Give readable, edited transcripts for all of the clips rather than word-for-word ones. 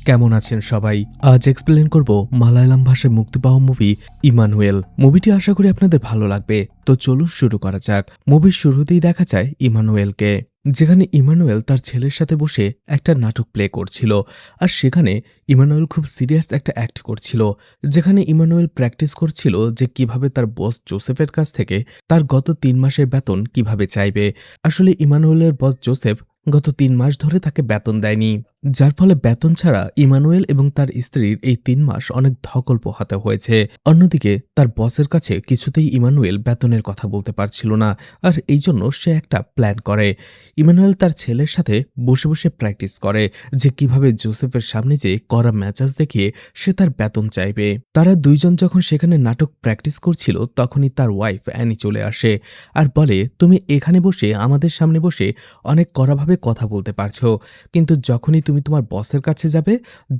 কেমন আছেন সবাই? আজ এক্সপ্লেন করব মালায়ালাম ভাষায় মুক্তি পাওয়া মুভি ইমানুয়েল। মুভিটি আশা করি আপনাদের ভালো লাগবে। তো চলুন শুরু করা যাক। মুভির শুরুতেই দেখা যায় ইমানুয়েলকে, যেখানে ইমানুয়েল তার ছেলের সাথে বসে একটা নাটক প্লে করছিল। আর সেখানে ইমানুয়েল খুব সিরিয়াস একটা অ্যাক্ট করছিল, যেখানে ইমানুয়েল প্র্যাকটিস করছিল যে কিভাবে তার বস জোসেফের কাছ থেকে তার গত ৩ মাসের বেতন কিভাবে চাইবে। আসলে ইমানুয়েলের বস জোসেফ গত ৩ মাস ধরে তাকে বেতন দেয়নি, যার ফলে বেতন ছাড়া ইমানুয়েল এবং তার স্ত্রীর এই ৩ মাস অনেক ধকল পোহাতে হয়েছে। অন্যদিকে তার বসের কাছে কিছুতেই ইমানুয়েল বেতনের কথা বলতে পারছিল না, আর এই জন্য সে একটা প্ল্যান করে। ইমানুয়েল তার ছেলের সাথে বসে বসে প্র্যাকটিস করে যে কিভাবে জোসেফের সামনে যে কড়া মেজাজ দেখিয়ে সে তার বেতন চাইবে। তারা দুইজন যখন সেখানে নাটক প্র্যাকটিস করছিল, তখনই তার ওয়াইফ অ্যানি চলে আসে আর বলে, তুমি এখানে বসে আমাদের সামনে বসে অনেক কড়াভাবে কথা বলতে পারছো, কিন্তু যখনই তুমি তোমার বসের কাছে যাবে,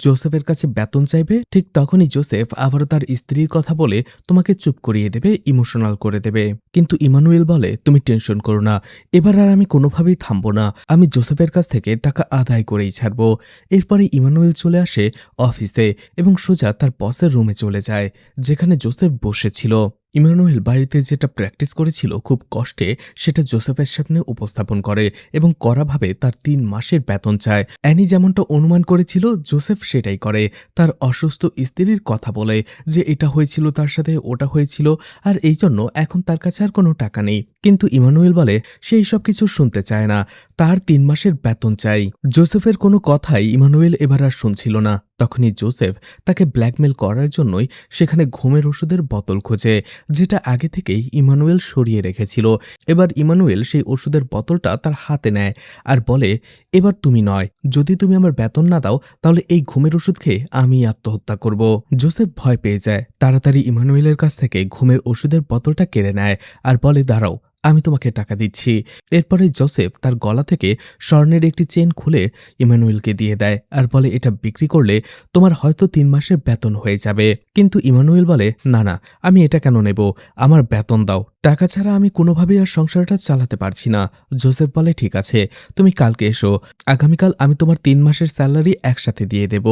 জোসেফের কাছে বেতন চাইবে, ঠিক তখনই জোসেফ আবারও তার স্ত্রীর কথা বলে তোমাকে চুপ করিয়ে দেবে, ইমোশনাল করে দেবে। কিন্তু ইমানুয়েল বলে, তুমি টেনশন করো না, এবার আর আমি কোনোভাবেই থামবো না, আমি জোসেফের কাছ থেকে টাকা আদায় করেই ছাড়বো। এরপরে ইমানুয়েল চলে আসে অফিসে এবং সোজা তার বসের রুমে চলে যায়, যেখানে জোসেফ বসেছিল। ইমানুয়েল বাড়িতে যেটা প্র্যাকটিস করেছিল খুব কষ্টে, সেটা জোসেফের সামনে উপস্থাপন করে এবং কড়াভাবে তার ৩ মাসের বেতন চায়। অ্যানি যেমনটা অনুমান করেছিল, জোসেফ সেটাই করে। তার অসুস্থ স্ত্রীর কথা বলে যে এটা হয়েছিল তার সাথে, ওটা হয়েছিল, আর এই জন্য এখন তার কাছে আর কোনো টাকা নেই। কিন্তু ইমানুয়েল বলে সে এইসব কিছু শুনতে চায় না, তার ৩ মাসের বেতন চাই। জোসেফের কোনো কথাই ইমানুয়েল এবার আর শুনছিল না। তখনই জোসেফ তাকে ব্ল্যাকমেল করার জন্যই সেখানে ঘুমের ওষুধের বোতল খোঁজে, যেটা আগে থেকেই ইমানুয়েল সরিয়ে রেখেছিল। এবার ইমানুয়েল সেই ওষুধের বোতলটা তার হাতে নেয় আর বলে, এবার তুমি নয়, যদি তুমি আমার বেতন না দাও তাহলে এই ঘুমের ওষুধ খেয়ে আমি আত্মহত্যা করব। জোসেফ ভয় পেয়ে যায়, তাড়াতাড়ি ইমানুয়েলের কাছ থেকে ঘুমের ওষুধের বোতলটা কেড়ে নেয় আর বলে, দাঁড়াও, আমি তোমাকে টাকা দিচ্ছি। এরপরে জোসেফ তার গলা থেকে স্বর্ণের একটি চেন খুলে ইমানুয়েলকে দিয়ে দেয় আর বলে, এটা বিক্রি করলে তোমার হয়তো ৩ মাসের বেতন হয়ে যাবে। কিন্তু ইমানুয়েল বলে, না না, আমি এটা কেন নেব, আমার বেতন দাও, টাকা ছাড়া আমি কোনোভাবেই আর সংসারটা চালাতে পারছি না। জোসেফ বলে, ঠিক আছে, তুমি কালকে এসো, আগামীকাল আমি তোমার ৩ মাসের স্যালারি একসাথে দিয়ে দেব।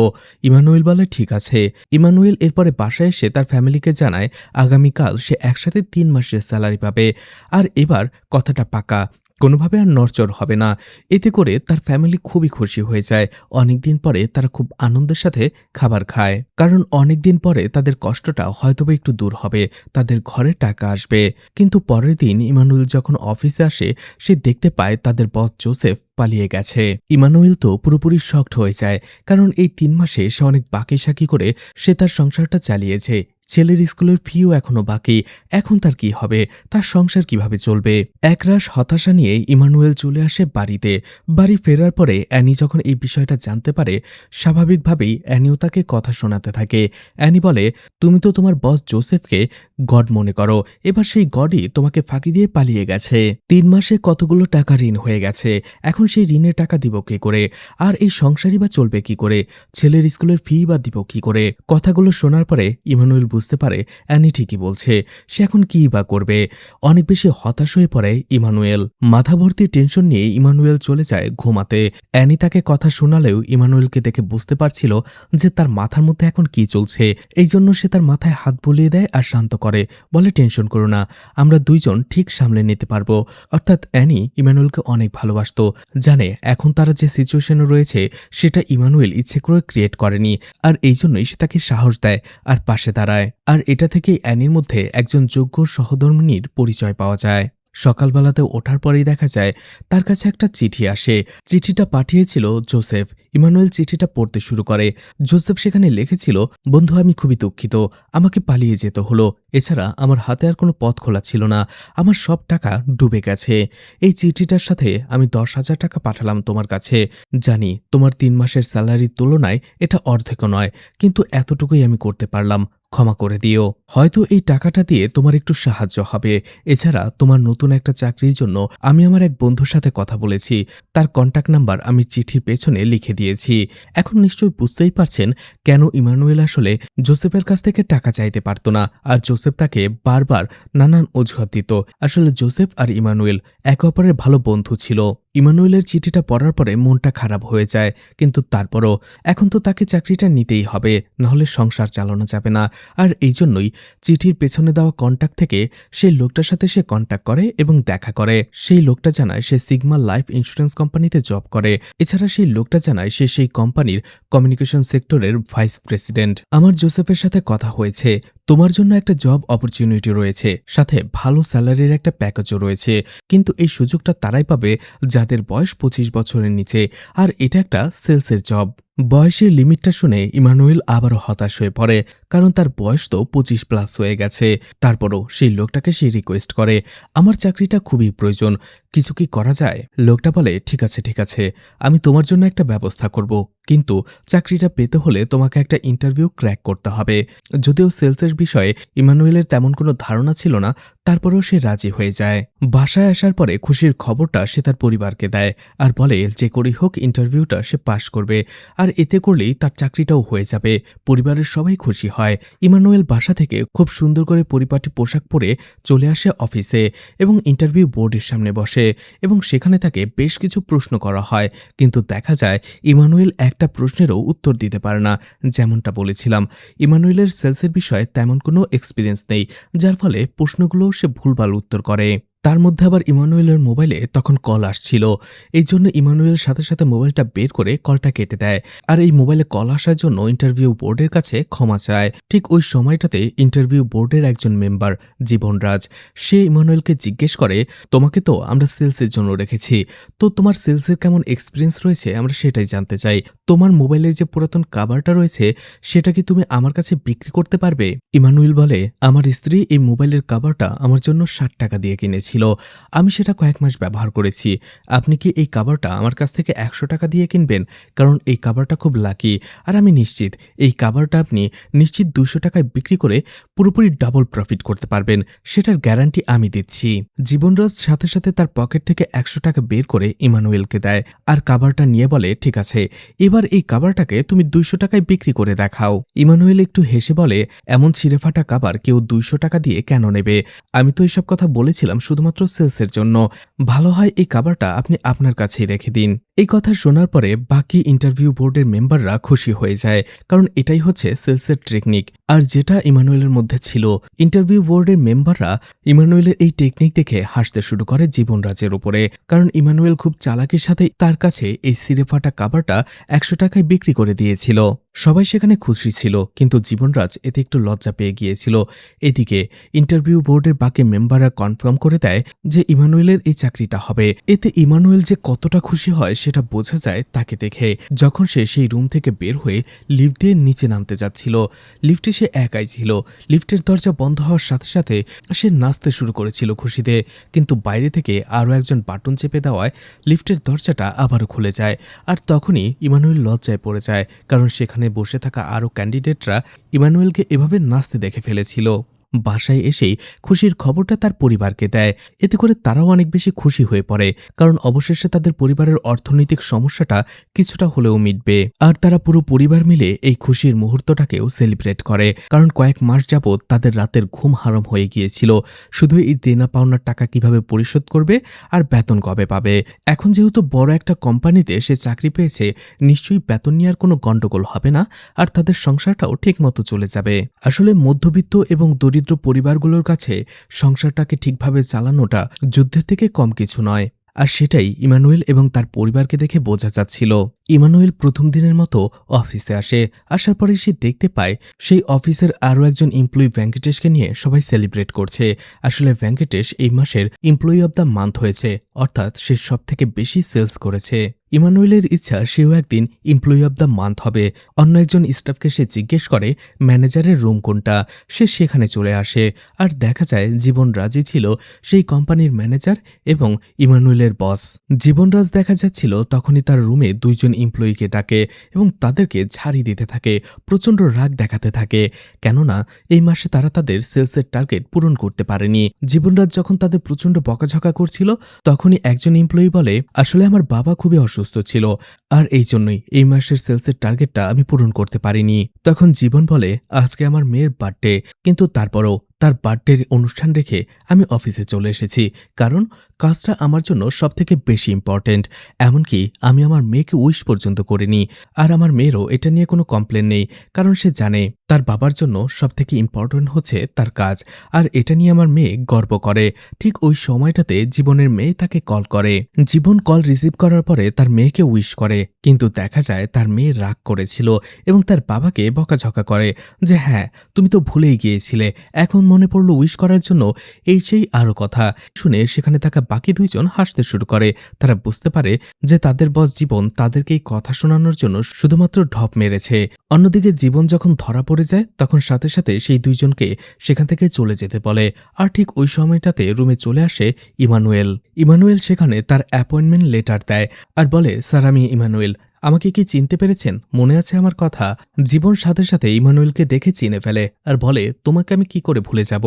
ইমানুয়েল বলে, ঠিক আছে। ইমানুয়েল এরপরে বাসায় এসে তার ফ্যামিলিকে জানায় আগামীকাল সে একসাথে ৩ মাসের স্যালারি পাবে। আর এবার কথাটা পাকা, কোনোভাবে আর নড়চড় হবে না। এতে করে তার ফ্যামিলি খুবই খুশি হয়ে যায়। অনেকদিন পরে তারা খুব আনন্দের সাথে খাবার খায়, কারণ অনেকদিন পরে তাদের কষ্টটা হয়তোবা একটু দূর হবে, তাদের ঘরে টাকা আসবে। কিন্তু পরের দিন ইমানুয়েল যখন অফিসে আসে, সে দেখতে পায় তাদের বস জোসেফ পালিয়ে গেছে। ইমানুয়েল তো পুরোপুরি শকড হয়ে যায়, কারণ এই ৩ মাসে সে অনেক বাকি সাকি করে সে তার সংসারটা চালিয়েছে। ছেলের স্কুলের ফিও এখনো বাকি, এখন তার কি হবে, তার সংসার কিভাবে চলবে। একরাশ হতাশা নিয়ে ইমানুয়েল চলে আসে বাড়িতে। বাড়ি ফেরার পরে অ্যানি যখন এই বিষয়টা জানতে পারে, স্বাভাবিকভাবেই অ্যানিও তাকে কথা শোনাতে থাকে। অ্যানি বলে, তুমি তো তোমার বস জোসেফকে গড মনে করো, এবার সেই গডই তোমাকে ফাঁকি দিয়ে পালিয়ে গেছে। ৩ মাসে কতগুলো টাকা ঋণ হয়ে গেছে, এখন সেই ঋণের টাকা দিব কি করে, আর এই সংসারই বা চলবে কি করে, ছেলের স্কুলের ফি বা দিব কি করে। কথাগুলো শোনার পরে ইমানুয়েল বুঝতে পারে অ্যানি ঠিকই বলছে, সে এখন কি বা করবে। অনেক বেশি হতাশ হয়ে পড়ে ইমানুয়েল। মাথা ভর্তি টেনশন নিয়ে ইমানুয়েল চলে যায় ঘুমাতে। অ্যানি তাকে কথা শোনালেও ইমানুয়েলকে দেখে বুঝতে পারছিল যে তার মাথার মধ্যে এখন কি চলছে। এই জন্য সে তার মাথায় হাত বুলিয়ে দেয় আর শান্ত করে, বলে, টেনশন করো না, আমরা দুইজন ঠিক সামলে নিতে পারবো। অর্থাৎ অ্যানি ইমানুয়েলকে অনেক ভালোবাসতো, জানে এখন তারা যে সিচুয়েশনে রয়েছে সেটা ইমানুয়েল ইচ্ছে করে ক্রিয়েট করেনি, আর এই জন্যই সে তাকে সাহস দেয় আর পাশে দাঁড়ায়। আর এটা থেকেই অ্যানির মধ্যে একজন যোগ্য সহধর্মিণীর পরিচয় পাওয়া যায়। সকালবেলাতে ওঠার পরেই দেখা যায় তার কাছে একটা চিঠি আসে। চিঠিটা পাঠিয়েছিল জোসেফ। ইমানুয়েল চিঠিটা পড়তে শুরু করে। জোসেফ সেখানে লিখেছিল, বন্ধু, আমি খুবই দুঃখিত, আমাকে পালিয়ে যেতে হলো, এছাড়া আমার হাতে আর কোনো পথ খোলা ছিল না, আমার সব টাকা ডুবে গেছে। এই চিঠিটার সাথে আমি 10,000 টাকা পাঠালাম তোমার কাছে, জানি তোমার 3 মাসের স্যালারির তুলনায় এটা অর্ধেকও নয়, কিন্তু এতটুকুই আমি করতে পারলাম, ক্ষমা করে দিও। হয়তো এই টাকাটা দিয়ে তোমার একটু সাহায্য হবে। এছাড়া তোমার নতুন একটা চাকরির জন্য আমি আমার এক বন্ধুর সাথে কথা বলেছি, তার কন্ট্যাক্ট নাম্বার আমি চিঠির পেছনে লিখে দিয়েছি। এখন নিশ্চয়ই বুঝতেই পারছেন কেন ইমানুয়েল আসলে জোসেফের কাছ থেকে টাকা চাইতে পারত না, আর জোসেফ তাকে বারবার নানান অজুহাত দিত। আসলে জোসেফ আর ইমানুয়েল একে অপরের ভালো বন্ধু ছিল। ইমানুয়েলের চিঠিটা পড়ার পরে মনটা খারাপ হয়ে যায়, কিন্তু তারপরও এখন তো তাকে চাকরিটা নিতেই হবে, নাহলে সংসার চালানো যাবে না। আর এই জন্যই চিঠির পেছনে দেওয়া কন্ট্যাক্ট থেকে সেই লোকটার সাথে সে কন্ট্যাক্ট করে এবং দেখা করে। সেই লোকটা জানায় সে সিগমা লাইফ ইন্স্যুরেন্স কোম্পানিতে জব করে। এছাড়া সেই লোকটা জানায় সে সেই কোম্পানির কমিউনিকেশন সেক্টরের ভাইস প্রেসিডেন্ট। আমার জোসেফের সাথে কথা হয়েছে, তোমার জন্য একটা জব অপরচুনিটি রয়েছে, সাথে ভালো স্যালারির একটা প্যাকেজও রয়েছে, কিন্তু এই সুযোগটা তারাই পাবে যাদের বয়স 25 বছরের নিচে, আর এটা একটা সেলসের জব। বয়সের লিমিটটা শুনে ইমানুয়েল আবারও হতাশ হয়ে পড়ে, কারণ তার বয়স তো 25+ হয়ে গেছে। তারপরও সেই লোকটাকে সে রিকোয়েস্ট করে, আমার চাকরিটা খুবই প্রয়োজন, কিছু কি করা যায়? লোকটা বলে, ঠিক আছে, আমি তোমার জন্য একটা ব্যবস্থা করব, কিন্তু চাকরিটা পেতে হলে তোমাকে একটা ইন্টারভিউ ক্র্যাক করতে হবে। যদিও সেলসের বিষয়ে ইমানুয়েলের তেমন কোনো ধারণা ছিল না, তারপরেও সে রাজি হয়ে যায়। বাসায় আসার পরে খুশির খবরটা সে তার পরিবারকে দেয় আর বলে যে করেই হোক ইন্টারভিউটা সে পাশ করবে, আর এতে করলেই তার চাকরিটাও হয়ে যাবে। পরিবারের সবাই খুশি হয়। ইমানুয়েল বাসা থেকে খুব সুন্দর করে পরিপাটি পোশাক পরে চলে আসে অফিসে এবং ইন্টারভিউ বোর্ডের সামনে বসে, এবং সেখানে তাকে বেশ কিছু প্রশ্ন করা হয়, কিন্তু দেখা যায় ইমানুয়েল একটা প্রশ্নেরও উত্তর দিতে পারে না। যেমনটা বলেছিলাম, ইমানুয়েলের সেলসের বিষয়ে তেমন কোনো এক্সপিরিয়েন্স নেই, যার ফলে প্রশ্নগুলো সে ভুলভাল উত্তর করে। তার মধ্যে আবার ইমানুয়েলের মোবাইলে তখন কল আসছিল, এই জন্য ইমানুয়েল সাথে সাথে মোবাইলটা বের করে কলটা কেটে দেয়, আর এই মোবাইলে কল আসার জন্য ইন্টারভিউ বোর্ডের কাছে ক্ষমা চায়। ঠিক ওই সময়টাতে ইন্টারভিউ বোর্ডের একজন মেম্বার জীবনরাজ, সে ইমানুয়েলকে জিজ্ঞেস করে, তোমাকে তো আমরা সেলসের জন্য রেখেছি, তো তোমার সেলসের কেমন এক্সপিরিয়েন্স রয়েছে আমরা সেটাই জানতে চাই। তোমার মোবাইলের যে পুরাতন কাভারটা রয়েছে সেটা কি তুমি আমার কাছে বিক্রি করতে পারবে? ইমানুয়েল বলে, আমার স্ত্রী এই মোবাইলের কাভারটা আমার জন্য 60 টাকা দিয়ে কিনেছে, আমি সেটা কয়েক মাস ব্যবহার করেছি। আপনি কি এই কাভারটা আমার কাছ থেকে 100 টাকা দিয়ে কিনবেন? কারণ এই কাভারটা খুব লাকি, আর আমি নিশ্চিত এই কাভারটা আপনি নিশ্চিত 200 টাকায় বিক্রি করে পুরোপুরি ডাবল প্রফিট করতে পারবেন, সেটার গ্যারান্টি আমি দিচ্ছি। জীবনরাজ সাথে সাথে তার পকেট থেকে 100 টাকা বের করে ইমানুয়েলকে দেয়, আর কাভারটা নিয়ে বলে, ঠিক আছে, এবার এই কাভারটাকে তুমি 200 টাকায় বিক্রি করে দেখাও। ইমানুয়েল একটু হেসে বলে, এমন ছিঁড়েফাটা কাভার কেউ 200 টাকা দিয়ে কেন নেবে? আমি তো এইসব কথা বলেছিলাম শুধুমাত্র সেলসের জন্য, ভালো হয় এই কাভারটা আপনি আপনার কাছেই রেখে দিন। এই কথা শোনার পরে বাকি ইন্টারভিউ বোর্ডের মেম্বাররা খুশি হয়ে যায়, কারণ এটাই হচ্ছে সেলসের টেকনিক, আর যেটা ইমানুয়েলের মধ্যে ছিল। ইন্টারভিউ বোর্ডের মেম্বাররা ইমানুয়েলের এই টেকনিক দেখে হাসতে শুরু করে জীবনরাজের উপরে, কারণ ইমানুয়েল খুব চালাকির সাথে তার কাছে এই ছিঁড়েফাটা কাভারটা 100 টাকায় বিক্রি করে দিয়েছিল। সবাই সেখানে খুশি ছিল, কিন্তু জীবনরাজ এতে একটু লজ্জা পেয়ে গিয়েছিল। এদিকে ইন্টারভিউ বোর্ডের বাকি মেম্বাররা কনফার্ম করে দেয় যে ইমানুয়েলের এই চাকরিটা হবে। এতে ইমানুয়েল যে কতটা খুশি হয় সেটা বোঝা যায় তাকে দেখে। যখন সে সেই রুম থেকে বের হয়ে লিফট দিয়ে নিচে নামতে যাচ্ছিল, লিফটে সে একাই ছিল। লিফটের দরজা বন্ধ হওয়ার সাথে সাথে সে নাচতে শুরু করেছিল খুশিতে, কিন্তু বাইরে থেকে আরও একজন বাটন চেপে দেওয়ায় লিফটের দরজাটা আবারও খুলে যায়, আর তখনই ইমানুয়েল লজ্জায় পড়ে যায়, কারণ সেখানে বসে থাকা আরও ক্যান্ডিডেটরা ইমানুয়েলকে এভাবে নাচতে দেখে ফেলেছিল। বাসায় এসেই খুশির খবরটা তার পরিবারকে দেয়, এতে করে তারাও অনেক বেশি খুশি হয়ে পড়ে, কারণ অবশেষে তাদের পরিবারের অর্থনৈতিক সমস্যাটা কিছুটা হলেও মিটবে। আর তারা পুরো পরিবার মিলে এই খুশির মুহূর্তটাকেও সেলিব্রেট করে, কারণ কয়েক মাস যাবৎ তাদের রাতের ঘুম হারাম হয়ে গিয়েছিল, শুধু এই দেনা পাওনার টাকা কিভাবে পরিশোধ করবে আর বেতন কবে পাবে। এখন যেহেতু বড় একটা কোম্পানিতে সে চাকরি পেয়েছে, নিশ্চয়ই বেতন নেওয়ার কোনো গন্ডগোল হবে না, আর তাদের সংসারটাও ঠিকমতো চলে যাবে। আসলে মধ্যবিত্ত এবং দরিদ্র পরিবারগুলোর কাছে সংসারটাকে ঠিকভাবে চালানোটা যুদ্ধের থেকে কম কিছু নয়, আর সেটাই ইমানুয়েল এবং তার পরিবারকে দেখে বোঝা যাচ্ছিল। ইমানুয়েল প্রথম দিনের মতো অফিসে আসে, আসার পরে সে দেখতে পায় সেই অফিসের আরও একজন এমপ্লয়ি ভেঙ্কটেশকে নিয়ে সবাই সেলিব্রেট করছে। আসলে ভেঙ্কটেশ এই মাসের এমপ্লয়ি অব দ্য মান্থ হয়েছে, অর্থাৎ সে সব থেকে বেশি সেলস করেছে। ইমানুয়েলের ইচ্ছা সেও একদিন এমপ্লয়ি অব দ্য মান্থ হবে। অন্য একজন স্টাফকে সে জিজ্ঞেস করে ম্যানেজারের রুম কোনটা, সে সেখানে চলে আসে, আর দেখা যায় জীবনরাজই ছিল সেই কোম্পানির ম্যানেজার এবং ইমানুয়েলের বস। জীবনরাজ দেখা যাচ্ছিল তখনই তার রুমে দুইজন এমপ্লয়িকে ডাকে এবং তাদেরকে ঝাড়ি দিতে থাকে, প্রচণ্ড রাগ দেখাতে থাকে, কেননা এই মাসে তারা তাদের সেলসের টার্গেট পূরণ করতে পারেনি। জীবনরাজ যখন তাদের প্রচণ্ড বকাঝকা করছিল, তখনই একজন এমপ্লয়ি বলে, আসলে আমার বাবা খুবই অসুস্থ ছিল, আর এই জন্যই এই মাসের সেলসের টার্গেটটা আমি পূরণ করতে পারিনি। তখন জীবন বলে, আজকে আমার মেয়ের বার্থডে, কিন্তু তারপরও তার বার্থডের অনুষ্ঠান রেখে আমি অফিসে চলে এসেছি, কারণ কাজটা আমার জন্য সবথেকে বেশি ইম্পর্টেন্ট। এমনকি আমি আমার মেয়েকে উইশ পর্যন্ত করিনি। আর আমার মেয়েরও এটা নিয়ে কোনো কমপ্লেন নেই, কারণ সে জানে তার বাবার জন্য সবথেকে ইম্পর্টেন্ট হচ্ছে তার কাজ। আর এটা নিয়ে আমার মেয়ে গর্ব করে। ঠিক ওই সময়টাতে জীবনের মেয়ে তাকে কল করে। জীবন কল রিসিভ করার পরে তার মেয়েকে উইশ করে, কিন্তু দেখা যায় তার মেয়ে রাগ করেছিল এবং তার বাবাকে বকাঝকা করে যে হ্যাঁ, তুমি তো ভুলেই গিয়েছিলে, এখন মনে পড়লো উইশ করার জন্য। এই সেই আরও কথা শুনে সেখানে থাকা বাকি দুইজন হাসতে শুরু করে। তারা বুঝতে পারে যে তাদের বস জীবন তাদেরকে এই কথা শোনানোর জন্য শুধুমাত্র ঢপ মেরেছে। অন্যদিকে জীবন যখন ধরা পড়ে যায় তখন সাথে সাথে সেই দুইজনকে সেখান থেকে চলে যেতে বলে। আর ঠিক ওই সময়টাতে রুমে চলে আসে ইমানুয়েল। ইমানুয়েল সেখানে তার অ্যাপয়েন্টমেন্ট লেটার দেয় আর বলে, স্যার আমি ইমানুয়েল, আমাকে কি চিনতে পেরেছেন? মনে আছে আমার কথা? জীবন সাথে সাথে ইমানুয়েলকে দেখে চিনে ফেলে আর বলে, তোমাকে আমি কি করে ভুলে যাব?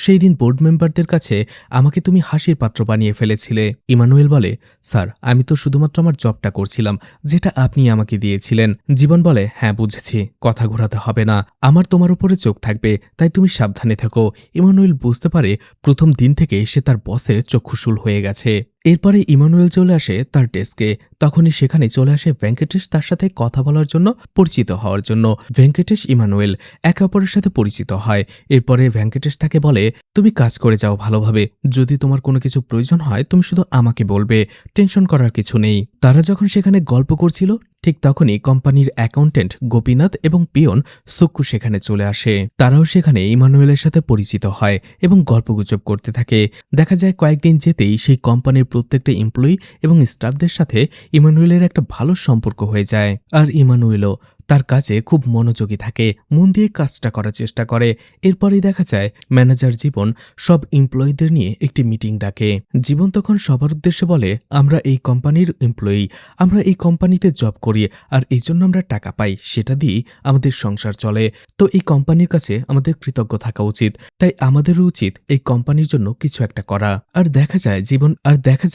সেই দিন বোর্ড মেম্বারদের কাছে আমাকে তুমি হাসির পাত্র বানিয়ে ফেলেছিলে। ইমানুয়েল বলে, স্যার আমি তো শুধুমাত্র আমার জবটা করছিলাম, যেটা আপনি আমাকে দিয়েছিলেন। জীবন বলে, হ্যাঁ বুঝেছি, কথা ঘোরাতে হবে না, আমার তোমার উপরে চোখ থাকবে, তাই তুমি সাবধানে থাকো। ইমানুয়েল বুঝতে পারে প্রথম দিন থেকে সে তার বসের চক্ষুশূল হয়ে গেছে। এরপরে ইমানুয়েল চলে আসে তার ডেস্কে। তখনই সেখানে চলে আসে ভেঙ্কটেশ তার সাথে কথা বলার জন্য, পরিচিত হওয়ার জন্য। ভেঙ্কটেশ ইমানুয়েল একে অপরের সাথে পরিচিত হয়। এরপরে ভেঙ্কটেশ তাকে বলে, তুমি কাজ করে যাও ভালোভাবে, যদি তোমার কোনো কিছু প্রয়োজন হয় তুমি শুধু আমাকে বলবে, টেনশন করার কিছু নেই। তারা যখন সেখানে গল্প করছিল ঠিক তখনই কোম্পানির অ্যাকাউন্টেন্ট গোপীনাথ এবং পিয়ন সুক্কু সেখানে চলে আসে। তারাও সেখানে ইমানুয়েলের সাথে পরিচিত হয় এবং গল্পগুজব করতে থাকে। দেখা যায় কয়েকদিন যেতেই সেই কোম্পানির প্রত্যেকটা এমপ্লয়ি এবং স্টাফদের সাথে ইমানুয়েলের একটা ভালো সম্পর্ক হয়ে যায়। আর ইমানুয়েলও তার কাজে খুব মনোযোগী থাকে, মন দিয়ে কাজটা করার চেষ্টা করে। এরপরেই দেখা যায় ম্যানেজার জীবন সব এমপ্লয়িদের নিয়ে একটি মিটিং ডাকে। জীবন তখন সবার উদ্দেশ্যে বলে, আমরা এই কোম্পানির এমপ্লয়ি, আমরা এই কোম্পানিতে জব করি, আর এই জন্য আমরা টাকা পাই, সেটা দিয়েই আমাদের সংসার চলে। তো এই কোম্পানির কাছে আমাদের কৃতজ্ঞ থাকা উচিত, তাই আমাদেরও উচিত এই কোম্পানির জন্য কিছু একটা করা। আর দেখা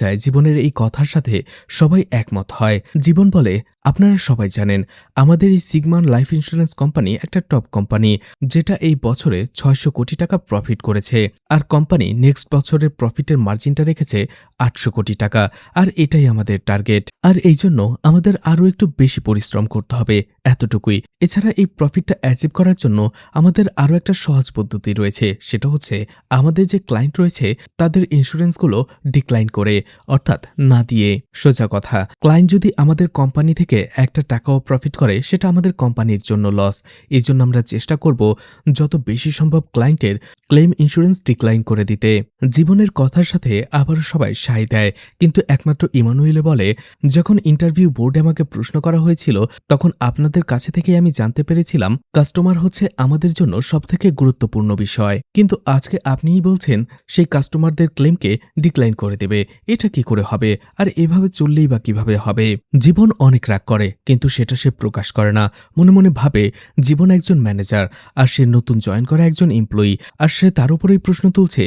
যায় জীবনের এই কথার সাথে সবাই একমত হয়। জীবন বলে, আপনারা সবাই জানেন আমাদের এই সিগমান লাইফ ইন্স্যুরেন্স কোম্পানি একটা টপ কোম্পানি, যেটা এই বছরে 600 কোটি টাকা প্রফিট করেছে। আর কোম্পানি নেক্সট বছরের প্রফিটের মার্জিনটা রেখেছে 800 কোটি টাকা। আর এটাই আমাদের টার্গেট। আর এই জন্য আমাদের আরও একটু বেশি পরিশ্রম করতে হবে, এতটুকুই। এছাড়া এই প্রফিটটা অ্যাচিভ করার জন্য আমাদের আরও একটা সহজ পদ্ধতি রয়েছে, সেটা হচ্ছে আমাদের যে ক্লায়েন্ট রয়েছে তাদের ইন্স্যুরেন্সগুলো ডিক্লাইন করে, অর্থাৎ না দিয়ে। সোজা কথা, ক্লায়েন্ট যদি আমাদের কোম্পানি থেকে একটা টাকাও প্রফিট করে সেটা আমাদের কোম্পানির জন্য লস। এই জন্য আমরা চেষ্টা করব যত বেশি সম্ভব ক্লায়েন্টের ক্লেম ইন্স্যুরেন্স ডিক্লাইন করে দিতে। জীবনের কথার সাথে আবারও সবাই সায় দেয়, কিন্তু একমাত্র ইমানুয়েলে বলে, যখন ইন্টারভিউ বোর্ডে আমাকে প্রশ্ন করা হয়েছিল তখন আপনাদের কাছে থেকে আমি জানতে পেরেছিলাম কাস্টমার হচ্ছে আমাদের জন্য সবথেকে গুরুত্বপূর্ণ বিষয়, কিন্তু আজকে আপনিই বলছেন সেই কাস্টমারদের ক্লেমকে ডিক্লাইন করে দেবে। এটা কি করে হবে? আর এভাবে চললেই বা কিভাবে হবে? জীবন অনেক রাগ করে, কিন্তু সেটা সে প্রকাশ করে না। মনে মনে ভাবে জীবন একজন ম্যানেজার আর সে নতুন জয়েন করা একজন এমপ্লয়ি, আর সে তার উপরেই প্রশ্ন তুলছে।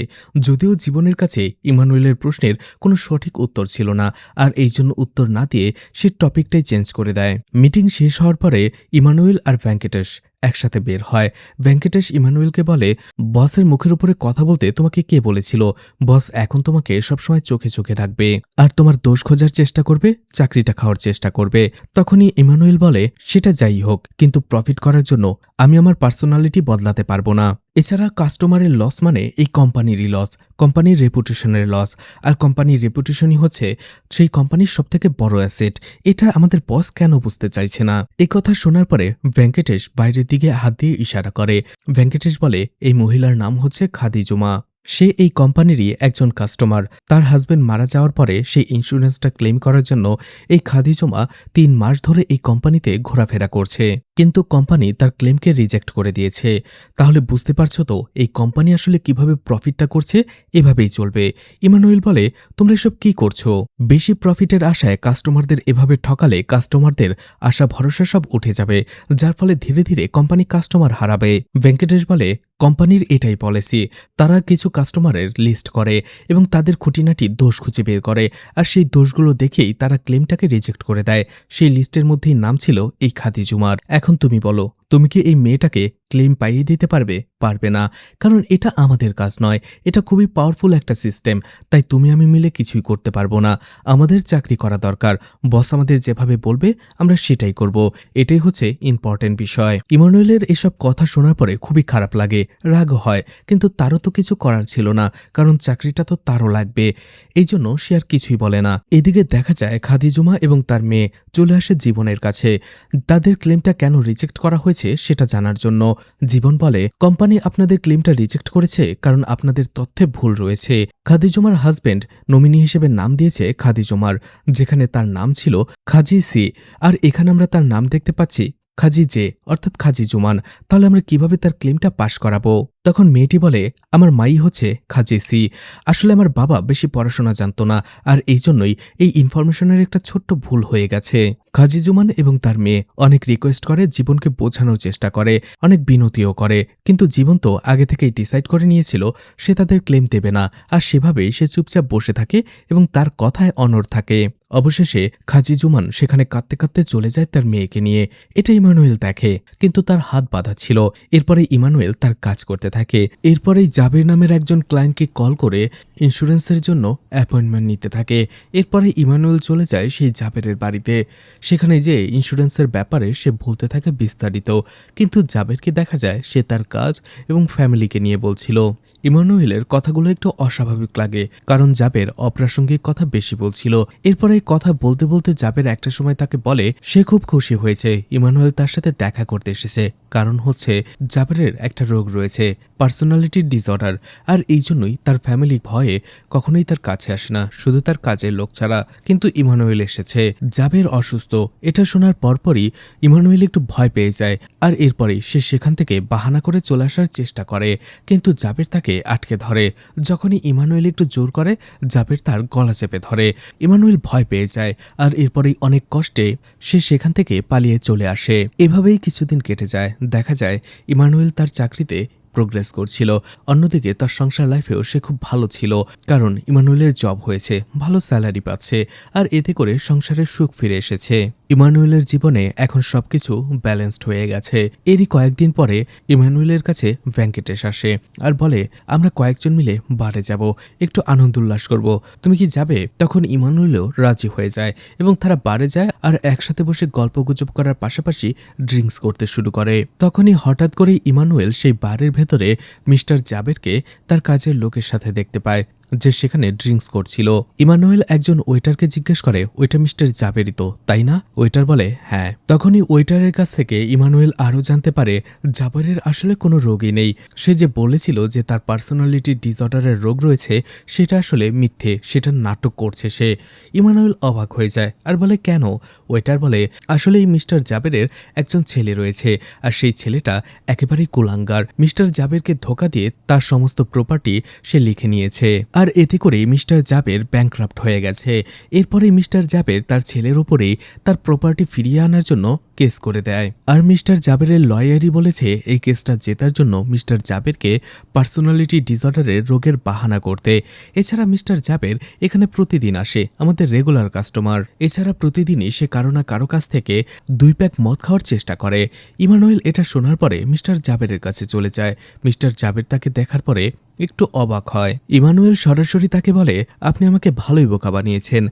যদিও জীবনের কাছে ইমানুয়েলের প্রশ্নের কোনো সঠিক উত্তর ছিল না, আর এই জন্য উত্তর না দিয়ে সে টপিকটাই চেঞ্জ করে দেয়। মিটিং শেষ হওয়ার পরে ইমানুয়েল আর ভেঙ্কটেশ একসাথে বের হয়। ভেঙ্কটেশ ইমানুয়েলকে বলে, বসের মুখের উপরে কথা বলতে তোমাকে কে বলেছিল? বস এখন তোমাকে সবসময় চোখে চোখে রাখবে আর তোমার দোষ খোঁজার চেষ্টা করবে, চাকরিটা খাওয়ার চেষ্টা করবে। তখনই ইমানুয়েল বলে, সেটা যাই হোক, কিন্তু প্রফিট করার জন্য আমি আমার পার্সোনালিটি বদলাতে পারবো না। এছাড়া কাস্টমারের লস মানে এই কোম্পানিরই লস, কোম্পানির রেপুটেশনের লস। আর কোম্পানির রেপুটেশনই হচ্ছে সেই কোম্পানির সবথেকে বড় অ্যাসেট। এটা আমাদের বস কেন বুঝতে চাইছে না? এই কথা শোনার পরে ভেঙ্কটেশ বাইরের দিকে হাত দিয়ে ইশারা করে। ভেঙ্কটেশ বলে, এই মহিলার নাম হচ্ছে খাদিজুমা। সে এই কোম্পানিরই একজন কাস্টমার। তার হাজবেন্ড মারা যাওয়ার পরে সেই ইন্স্যুরেন্সটা ক্লেম করার জন্য এই খাদিজুমা 3 মাস ধরে এই কোম্পানিতে ঘোরাফেরা করছে, কিন্তু কোম্পানি তার ক্লেমকে রিজেক্ট করে দিয়েছে। তাহলে বুঝতে পারছো তো এই কোম্পানি আসলে কিভাবে প্রফিটটা করছে? এভাবেই চলবে। ইমানুয়েল বলে, তোমরা এসব কি করছো? বেশি প্রফিটের আশায় কাস্টমারদের এভাবে ঠকালে কাস্টমারদের আশা ভরসা সব উঠে যাবে, যার ফলে ধীরে ধীরে কোম্পানি কাস্টমার হারাবে। ভেঙ্কটেশ বলে, কোম্পানির এটাই পলিসি। তারা কিছু কাস্টমারের লিস্ট করে এবং তাদের খুঁটিনাটি দোষ খুঁজে বের করে, আর সেই দোষগুলো দেখেই তারা ক্লেমটাকে রিজেক্ট করে দেয়। সেই লিস্টের মধ্যেই নাম ছিল এই খাদিজুমার। এখন তুমি বলো, তুমি কি এই মেয়েটাকে ক্লেম পাইয়ে দিতে পারবে না, কারণ এটা আমাদের কাজ নয়, এটা খুবই পাওয়ারফুল একটা সিস্টেম, তাই তুমি আমি মিলে কিছুই করতে পারবো না। আমাদের চাকরি করা দরকার, বস আমাদের যেভাবে বলবে আমরা সেটাই করব, এটাই হচ্ছে ইম্পর্টেন্ট বিষয়। ইমানুয়েলের এসব কথা শোনার পরে খুবই খারাপ লাগে, রাগও হয়, কিন্তু তারও তো কিছু করার ছিল না, কারণ চাকরিটা তো তারও লাগবে, এই জন্য সে আর কিছুই বলে না। এদিকে দেখা যায় খাদিজুমা এবং তার মেয়ে চলে আসে জীবনের কাছে তাদের ক্লেমটা কেন রিজেক্ট করা হয়েছে সেটা জানার জন্য। জীবন বলে, কোম্পানি আপনাদের ক্লেমটা রিজেক্ট করেছে কারণ আপনাদের তথ্যে ভুল রয়েছে। খাদিজুমার হাজবেন্ড নমিনি হিসেবে নাম দিয়েছে খাদিজুমার, যেখানে তার নাম ছিল খাজি সি, আর এখানে আমরা তার নাম দেখতে পাচ্ছি খাজি জে, অর্থাৎ খাজি জুমান। তাহলে আমরা কিভাবে তার ক্লেমটা পাশ করাবো? তখন মেয়েটি বলে, আমার মাই হচ্ছে খাজি সি, আসলে আমার বাবা বেশি পড়াশোনা জানতো না, আর এই জন্যই এই ইনফরমেশনের একটা ছোট্ট ভুল হয়ে গেছে। খাজি জুমান এবং তার মেয়ে অনেক রিকোয়েস্ট করে, জীবনকে বোঝানোর চেষ্টা করে, অনেক বিনতিও করে, কিন্তু জীবন তো আগে থেকেই ডিসাইড করে নিয়েছিল সে তাদের ক্লেম দেবে না, আর সেভাবেই সে চুপচাপ বসে থাকে এবং তার কথায় অনড় থাকে। অবশেষে খাজি জুমান সেখানে কাঁদতে কাঁদতে চলে যায় তার মেয়েকে নিয়ে। এটা ইমানুয়েল দেখে, কিন্তু তার হাত বাঁধা ছিল। এরপরে ইমানুয়েল তার কাজ করতে থাকে। এরপরেই জাবির নামের একজন ক্লায়েন্টকে কল করে ইন্স্যুরেন্সের জন্য অ্যাপয়েন্টমেন্ট নিতে থাকে। এরপরে ইমানুয়েল চলে যায় সেই জাবেরের বাড়িতে। সেখানে যে ইন্স্যুরেন্সের ব্যাপারে সে বলতে থাকে বিস্তারিত, কিন্তু জাবেরকে দেখা যায় সে তার কাজ এবং ফ্যামিলিকে নিয়ে বলছিল। ইমানুয়েলের কথাগুলো একটু অস্বাভাবিক লাগে, কারণ জাবের অপ্রাসঙ্গিক কথা বেশি বলছিল। এরপরে কথা বলতে বলতে জাবের একটা সময় তাকে বলে সে খুব খুশি হয়েছে ইমানুয়েল তার সাথে দেখা করতে এসেছে, কারণ হচ্ছে জাবেরের একটা রোগ রয়েছে, পার্সোনালিটি ডিসঅর্ডার, আর এই জন্যই তার ফ্যামিলি ভয়ে কখনোই তার কাছে আসে না, শুধু তার কাজের লোক ছাড়া। কিন্তু ইমানুয়েল এসেছে, জাবের অসুস্থ, এটা শোনার পরপরই ইমানুয়েল একটু ভয় পেয়ে যায়, আর এরপরেই সে সেখান থেকে বাহানা করে চলে আসার চেষ্টা করে, কিন্তু জাবের তাকে আটকে ধরে। যখনই ইমানুয়েল একটু জোর করে, জাবের তার গলা চেপে ধরে। ইমানুয়েল ভয় পেয়ে যায়, আর এরপরেই অনেক কষ্টে সে সেখান থেকে পালিয়ে চলে আসে। এভাবেই কিছুদিন কেটে যায়। দেখা যায় ইমানুয়েল তার চাকরিতে প্রোগ্রেস করছিল, অন্যদিকে তার সংসার লাইফেও সে খুব ভালো ছিল, কারণ ইমানুয়েলের জব হয়েছে, ভালো স্যালারি পাচ্ছে, আর এতে করে সংসারের সুখ ফিরে এসেছে। ইমানুয়েলের জীবনে এখন সবকিছু ব্যালেন্সড হয়ে গেছে। এরই কয়েকদিন পরে ইমানুয়েলের কাছে ভেঙ্কটেশ আসে আর বলে, আমরা কয়েকজন মিলে বারে যাব, একটু আনন্দ উল্লাস করব, তুমি কি যাবে? তখন ইমানুয়েলও রাজি হয়ে যায় এবং তারা বারে যায় আর একসাথে বসে গল্পগুজব করার পাশাপাশি ড্রিঙ্কস করতে শুরু করে। তখনই হঠাৎ করে ইমানুয়েল সেই বারের ভেতরে মিস্টার জাবেরকে তার কাজের লোকের সাথে দেখতে পায়, যে সেখানে ড্রিঙ্কস করছিল। ইমানুয়েল একজন ওয়েটারকে জিজ্ঞেস করে, ওইটা মিস্টার জাবেরই তো, তাই না? ওয়েটার বলে, হ্যাঁ। তখনই ওয়েটারের কাছ থেকে ইমানুয়েল আরও জানতে পারে জাবেরের আসলে কোনো রোগই নেই। সে যে বলেছিল যে তার পার্সোনালিটি ডিসঅর্ডারের রোগ রয়েছে, সেটা আসলে মিথ্যে, সেটা নাটক করছে সে। ইমানুয়েল অবাক হয়ে যায় আর বলে, কেন? ওয়েটার বলে, আসলে এই মিস্টার জাবেরের একজন ছেলে রয়েছে, আর সেই ছেলেটা একেবারেই কুলাঙ্গার। মিস্টার জাবেরকে ধোঁকা দিয়ে তার সমস্ত প্রপার্টি সে লিখে নিয়েছে, আর এতে করে মিস্টার জাবের ব্যাংক্রাফট হয়ে গেছে। এরপরে মিস্টার জাবের তার ছেলের উপরেই তার প্রপার্টি ফিরিয়ে আনার জন্য কেস করে দেয়, আর মিস্টার জাবেরের লয়ারই বলেছে এই কেসটা জেতার জন্য মিস্টার জাবেরকে পার্সোনালিটি ডিসঅর্ডারের রোগের বাহানা করতে। এছাড়া মিস্টার জাবের এখানে প্রতিদিন আসে, আমাদের রেগুলার কাস্টমার। এছাড়া প্রতিদিনই সে কারো না কারো কাছ থেকে 2 প্যাক মদ খাওয়ার চেষ্টা করে। ইমানুয়েল এটা শোনার পরে মিস্টার জাবেরের কাছে চলে যায়। মিস্টার জাবের তাকে দেখার পরে একটু অবাক হয়। ইমানুয়েল সরাসরি তাকে বলে, আপনি আমাকে ভালোই বোকা বানিয়েছেন।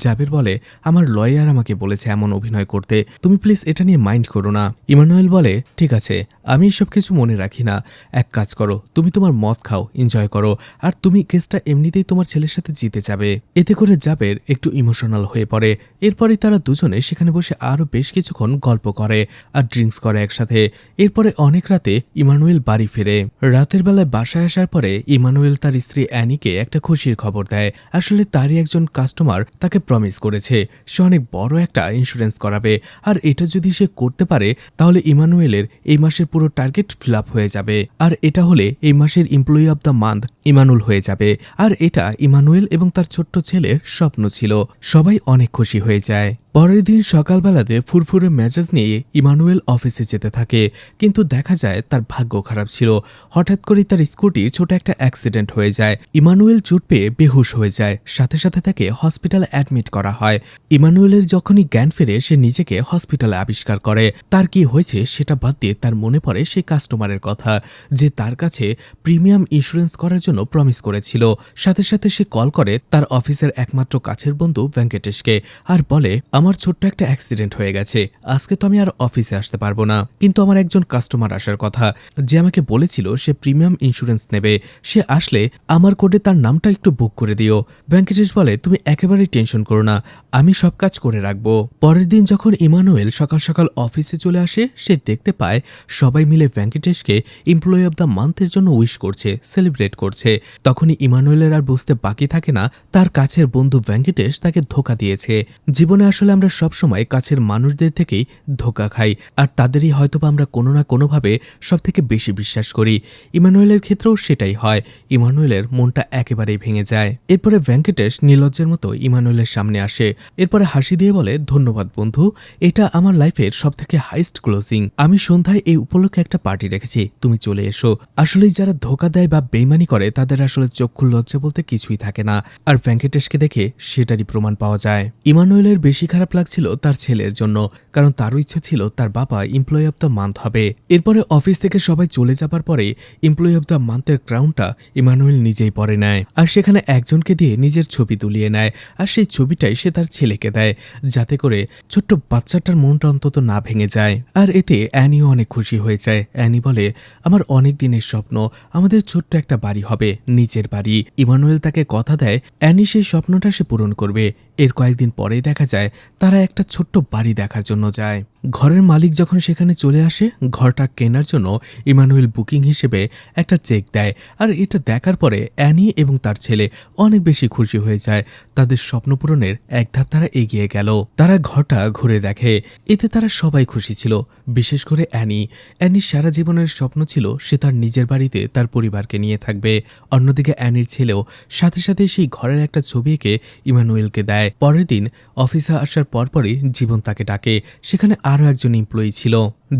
জাবের বলে, আমার লয়ার আমাকে বলেছে এমন অভিনয় করতে, তুমি প্লিজ এটা নিয়ে মাইন্ড করো না। ইমানুয়েল বলে, ঠিক আছে, আমি এসব কিছু মনে রাখি না, এক কাজ করো, তুমি তোমার মদ খাও, এনজয় করো, আর তুমি কেসটা এমনিতেই তোমার ছেলের সাথে জিতে যাবে। এতে করে জাবের একটু ইমোশনাল হয়ে পড়ে। এরপরে তারা দুজনে সেখানে বসে আরো বেশ কিছুক্ষণ গল্প করে আর ড্রিঙ্কস করে একসাথে। এরপরে অনেক রাতে ইমানুয়েল বাড়ি ফিরে। রাতের বেলায় বাসায় আসার পরে ইমানুয়েল তার স্ত্রী অ্যানিকে একটা খুশির খবর দেয়। আসলে তারই একজন কাস্টমার তাকে প্রমিস করেছে সে অনেক বড় একটা ইন্স্যুরেন্স করাবে, আর এটা যদি সে করতে পারে তাহলে ইমানুয়েলের এই মাসের পুরো টার্গেট ফিল আপ হয়ে যাবে, আর এটা হলে এই মাসের এমপ্লয়ি অব দ্য মান্থ ইমানুল হয়ে যাবে। আর এটা ইমানুয়েল এবং তার ছোট্ট ছেলের স্বপ্ন ছিল। সবাই অনেক খুশি হয়ে যায়। পরের দিন সকালবেলাতে ফুরফুরে মেজাজ নিয়ে ইমানুয়েল অফিসে যেতে থাকে, কিন্তু দেখা যায় তার ভাগ্য খারাপ ছিল। হঠাৎ করে তার স্কুটি ছোট একটা অ্যাক্সিডেন্ট হয়ে যায়। ইমানুয়েল চোট পেয়ে বেহুশ হয়ে যায়। সাথে সাথে তাকে হসপিটালে অ্যাডমিট করা হয়। ইমানুয়েলের যখনই জ্ঞান ফেরে সে নিজেকে হসপিটালে আবিষ্কার করে। তার কি হয়েছে সেটা বাদ দিয়ে তার মনে পড়ে সেই কাস্টমারের কথা, যে তার কাছে প্রিমিয়াম ইন্স্যুরেন্স করার জন্য প্রমিস করেছিল। সাথে সাথে সে কল করে তার অফিসের একমাত্র কাছের বন্ধু ভেঙ্কটেশকে আর বলে, আমার ছোট্ট একটা অ্যাক্সিডেন্ট হয়ে গেছে, আজকে তো আমি আর অফিসে আসতে পারবো না, কিন্তু আমার একজন কাস্টমার আসার কথা, যে আমাকে বলেছিল সে প্রিমিয়াম ইন্স্যুরেন্স নেবে। সে আসলে আমার কোডে তার নামটা একটু বুক করে দিও। ভেঙ্কটেশ বলে, তুমি একেবারেই টেনশন করো না, আমি সব কাজ করে রাখবো। পরের দিন যখন ইমানুয়েল সকাল সকাল অফিসে চলে আসে, সে দেখতে পায় সবাই মিলে ভেঙ্কটেশকে এমপ্লয়ি অব দ্য মান্থের জন্য উইশ করছে, সেলিব্রেট করছে। তখনই ইমানুয়েলের আর বুঝতে বাকি থাকে না তার কাছের বন্ধু ভেঙ্কটেশ তাকে ধোঁকা দিয়েছে। জীবনে আসলে আমরা সবসময় কাছের মানুষদের থেকেই ধোঁকা খাই, আর তাদেরই হয়তোবা আমরা কোনো না কোনোভাবে সব থেকে বেশি বিশ্বাস করি। ইমানুয়েলের ক্ষেত্রেও সেটাই হয়। ইমানুয়েলের মনটা একেবারেই ভেঙে যায়। এরপরে ভেঙ্কটেশ নির্লজ্জের মতো ইমানুয়েলের সামনে আসে। এরপরে হাসি দিয়ে বলে, ধন্যবাদ বন্ধু, এটা আমার লাইফের সব থেকে হাইস্ট ক্লোজিং। আমি সন্ধ্যায় এই উপলক্ষে একটা পার্টি রেখেছি, তুমি চলে এসো। আসলেই যারা ধোঁকা দেয় বা বেইমানি করে তাদের আসলে চক্ষু লজ্জা বলতে কিছুই থাকে না। আর ভেঙ্কটেশকে দেখে সেটারই প্রমাণ পাওয়া যায়। ইমানুয়েলের বেশি খারাপ লাগছিল তার ছেলের জন্য, কারণ তারও ইচ্ছা ছিল তার বাবা এমপ্লয়ি অব দ্য মান্থ হবে। এরপরে অফিস থেকে সবাই চলে যাবার পরে এমপ্লয়ি অব দ্য মান্থের ক্রাউনটা ইমানুয়েল নিজেই পরে নেয়, আর সেখানে একজনকে দিয়ে নিজের ছবি তুলিয়ে নেয়। আর সেই ছবিটাই সে তার ছেলেকে দেয়, যাতে করে ছোট্ট বাচ্চাটার মনটা অন্তত না ভেঙে যায়। আর এতে অ্যানিও অনেক খুশি হয়ে যায়। অ্যানি বলে, আমার অনেক দিনের স্বপ্ন, আমাদের ছোট্ট একটা বাড়ি হবে, নিজের বাড়ি। ইমানুয়েল তাকে কথা দেয় অ্যানি সেই স্বপ্নটা সে পূরণ করবে। এর কয়েকদিন পরেই দেখা যায় তারা একটা ছোট্ট বাড়ি দেখার জন্য যায়। ঘরের মালিক যখন সেখানে চলে আসে ঘরটা কেনার জন্য, ইমানুয়েল বুকিং হিসেবে একটা চেক দেয়। আর এটা দেখার পরে অ্যানি এবং তার ছেলে অনেক বেশি খুশি হয়ে যায়। তাদের স্বপ্ন পূরণের এক ধাপ তারা এগিয়ে গেল। তারা ঘরটা ঘুরে দেখে, এতে তারা সবাই খুশি ছিল, বিশেষ করে অ্যানি। অ্যানির সারা জীবনের স্বপ্ন ছিল সে তার নিজের বাড়িতে তার পরিবারকে নিয়ে থাকবে। অন্যদিকে অ্যানির ছেলেও সাথে সাথে সেই ঘরের একটা ছবি এঁকে ইমানুয়েলকে দেয়। পরের দিন অফিসে আসার পরপরই জীবন তাকে ডাকে। সেখানে আরও একজন এমপ্লয়ি ছিল।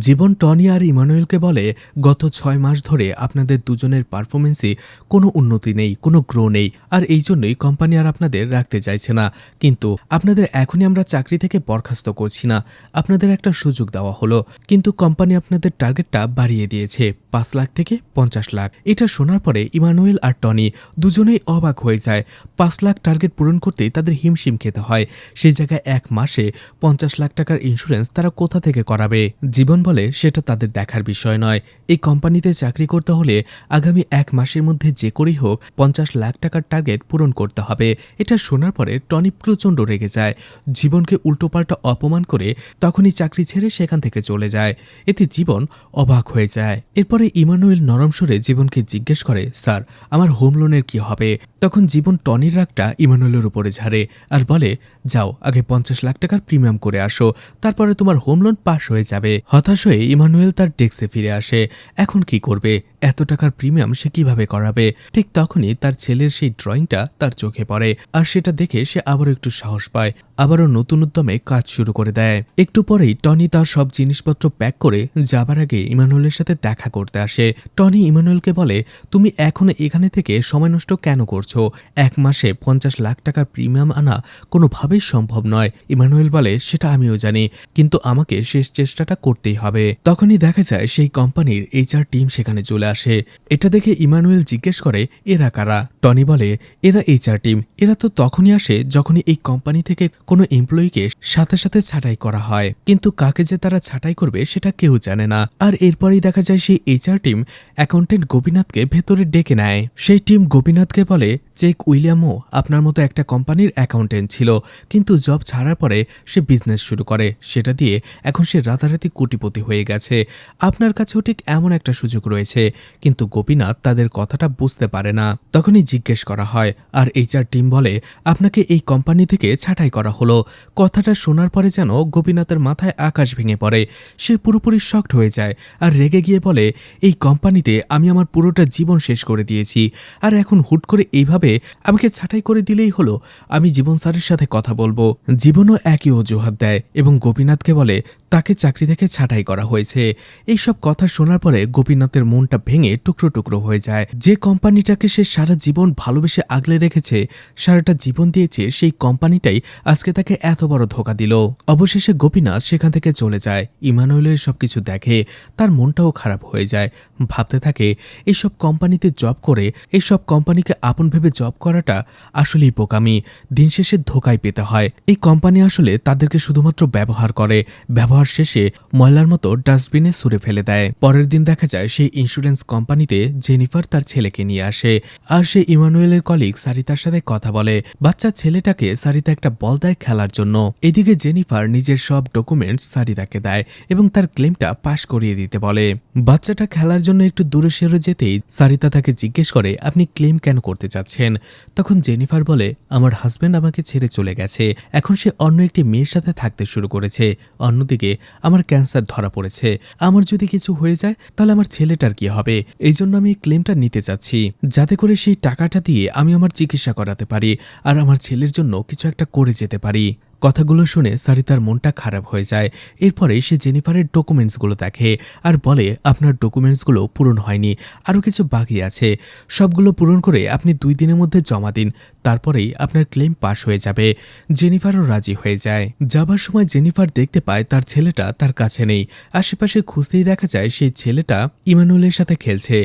জীবন টনি আর ইমানুয়েলকে বলে, গত 6 মাস ধরে আপনাদের দুজনের পারফরমেন্সে কোনো উন্নতি নেই, কোনো গ্রো নেই, আর এই জন্যই কোম্পানি আর আপনাদের রাখতে চাইছে না। কিন্তু আপনাদের এখনই আমরা চাকরি থেকে বরখাস্ত করছি না, আপনাদের একটা সুযোগ দেওয়া হলো, কিন্তু কোম্পানি আপনাদের টার্গেটটা বাড়িয়ে দিয়েছে 5 লাখ থেকে 50 লাখ। এটা শোনার পরে ইমানুয়েল আর টনি দুজনেই অবাক হয়ে যায়। 5 লাখ টার্গেট পূরণ করতেই তাদের হিমশিম খেতে হয়। সেই জায়গায় 1 মাসে 50 লাখ টাকার ইন্স্যুরেন্স তারা কোথা থেকে করাবে? জীবন বলে, সেটা তাদের দেখার বিষয় নয়। এই কোম্পানিতে চাকরি করতে হলে আগামী 1 মাসের মধ্যে যে করেই হোক 50 লাখ টাকার টার্গেট পূরণ করতে হবে। এটা শোনার পরে টনি প্রচণ্ড রেগে যায়। জীবনকে উল্টোপাল্টা অপমান করে তখনই চাকরি ছেড়ে সেখান থেকে চলে যায়। এতে জীবন অবাক হয়ে যায়। এরপরে ইমানুয়েল নরম সুরে জীবনকে জিজ্ঞেস করে, স্যার, আমার হোম লোনের কি হবে? তখন জীবন টনির রাগটা ইমানুয়েলের উপরে ঝাড়ে আর বলে, যাও আগে 50 লাখ টাকার প্রিমিয়াম করে আসো, তারপরে তোমার হোম লোন পাস হয়ে যাবে। হতাশ হয়ে ইমানুয়েল তার ডেস্কে ফিরে আসে। এখন কি করবে? এত টাকার প্রিমিয়াম সে কিভাবে করাবে? ঠিক তখনই তার ছেলের সেই ড্রয়িংটা তার চোখে পড়ে, আর সেটা দেখে সে আবারও একটু সাহস পায়, আবারও নতুন উদ্যমে কাজ শুরু করে দেয়। একটু পরেই টনি তার সব জিনিসপত্র প্যাক করে যাবার আগে ইমানুয়েলের সাথে দেখা করতে আসে। টনি ইমানুয়েলকে বলে, তুমি এখন এখানে থেকে সময় নষ্ট কেন করছো? 1 মাসে 50 লাখ টাকার প্রিমিয়াম আনা কোনোভাবেই সম্ভব নয়। ইমানুয়েল বলে, সেটা আমিও জানি, কিন্তু আমাকে শেষ চেষ্টাটা করতেই হবে। তখনই দেখা যায় সেই কোম্পানির HR টিম সেখানে চলে আসে। এটা দেখে ইমানুয়েল জিজ্ঞেস করে, এরা কারা? টনি বলে, এরা HR টিম। এরা তো তখনই আসে যখনই এই কোম্পানি থেকে কোনো এমপ্লয়িকে সাথে সাথে ছাঁটাই করা হয়, কিন্তু কাকে যে তারা ছাঁটাই করবে সেটা কেউ জানে না। আর এরপরেই দেখা যায় সেই HR টিম অ্যাকাউন্টেন্ট গোপীনাথকে ভেতরে ডেকে নেয়। সেই টিম গোপীনাথকে বলে, চেক উইলিয়ামও আপনার মতো একটা কোম্পানির অ্যাকাউন্টেন্ট ছিল, কিন্তু জব ছাড়ার পরে সে বিজনেস শুরু করে, সেটা দিয়ে এখন সে রাতারাতি কোটিপতি হয়ে গেছে। আপনার কাছেও ঠিক এমন একটা সুযোগ রয়েছে। কিন্তু গোপীনাথ তাদের কথাটা বুঝতে পারে না। তখনই জিজ্ঞেস করা হয়, আর এইচআর টিম বলে আপনাকে এই কোম্পানি থেকে ছাঁটাই করা হলো। কথাটা শোনার পরে যেন গোপীনাথের মাথায় আকাশ ভেঙে পড়ে। সে পুরোপুরি শকড হয়ে যায় আর রেগে গিয়ে বলে, এই কোম্পানিতে আমি আমার পুরোটা জীবন শেষ করে দিয়েছি, আর এখন হুট করে এইভাবে আমাকে ছাঁটাই করে দিলেই হলো। আমি জীবন স্যারের সাথে কথা বলবো। জীবনও একই অজুহাত দেয় এবং গোপীনাথকে বলে তাকে চাকরি থেকে ছাঁটাই করা হয়েছে। এইসব কথা শোনার পরে গোপীনাথের মনটা ভেঙে টুকরো টুকরো হয়ে যায়। যে কোম্পানিটাকে সে সারা জীবন ভালোবেসে আগলে রেখেছে, সারাটা জীবন দিয়েছে, সেই কোম্পানিটাই আজকে তাকে এত বড় ধোঁকা দিল। অবশেষে গোপীনাথ সেখান থেকে চলে যায়। ইমানুয়েলের সবকিছু দেখে তার মনটাও খারাপ হয়ে যায়। ভাবতে থাকে এইসব কোম্পানিতে জব করে এইসব কোম্পানিকে আপন ভেবে জব করাটা আসলেই বোকামি। দিন শেষে ধোঁকায় পেতে হয়। এই কোম্পানি আসলে তাদেরকে শুধুমাত্র ব্যবহার করে, ব্যবহার শেষে ময়লার মতো ডাস্টবিনে ছুঁড়ে ফেলে দেয়। পরের দিন দেখা যায় সেই ইন্স্যুরেন্স কোম্পানিতে জেনিফার তার ছেলেকে নিয়ে আসে, আর সে ইমানুয়েলের কলিগ সারিতার সাথে কথা বলে। বাচ্চা ছেলেটাকে সারিতা একটা বল দেয় খেলার জন্য। এদিকে জেনিফার নিজের সব ডকুমেন্টস সারিতাকে দেয় এবং তার ক্লেমটা পাশ করিয়ে দিতে বলে। বাচ্চাটা খেলার জন্য একটু দূরে সরে যেতেই সারিতা তাকে জিজ্ঞেস করে, আপনি ক্লেম কেন করতে চাচ্ছেন? তখন জেনিফার বলে, আমার হাজবেন্ড আমাকে ছেড়ে চলে গেছে, এখন সে অন্য একটি মেয়ের সাথে থাকতে শুরু করেছে। অন্যদিকে আমার ক্যান্সার ধরা পড়েছে। আমার যদি কিছু হয়ে যায় তাহলে আমার ছেলেটার কি হবে? এই জন্য আমি এই ক্লেমটা নিতে চাচ্ছি, যাতে করে সেই টাকাটা দিয়ে আমি আমার চিকিৎসা করাতে পারি আর আমার ছেলের জন্য কিছু একটা করে যেতে পারি। কথাগুলো শুনে সারিতার মনটা খারাপ হয়ে যায়। এরপরে সে জেনিফারের ডকুমেন্টসগুলো দেখে আর বলে, আপনার ডকুমেন্টসগুলো পূরণ হয়নি, আরও কিছু বাকি আছে। সবগুলো পূরণ করে আপনি 2 দিনের মধ্যে জমা দিন, তারপরেই আপনার ক্লেম পাস হয়ে যাবে। জেনিফারও রাজি হয়ে যায়। যাবার সময় জেনিফার দেখতে পায় তার ছেলেটা তার কাছে নেই। আশেপাশে খুঁজতেই দেখা যায় সেই ছেলেটা ইমানুয়েলের সাথে খেলছে।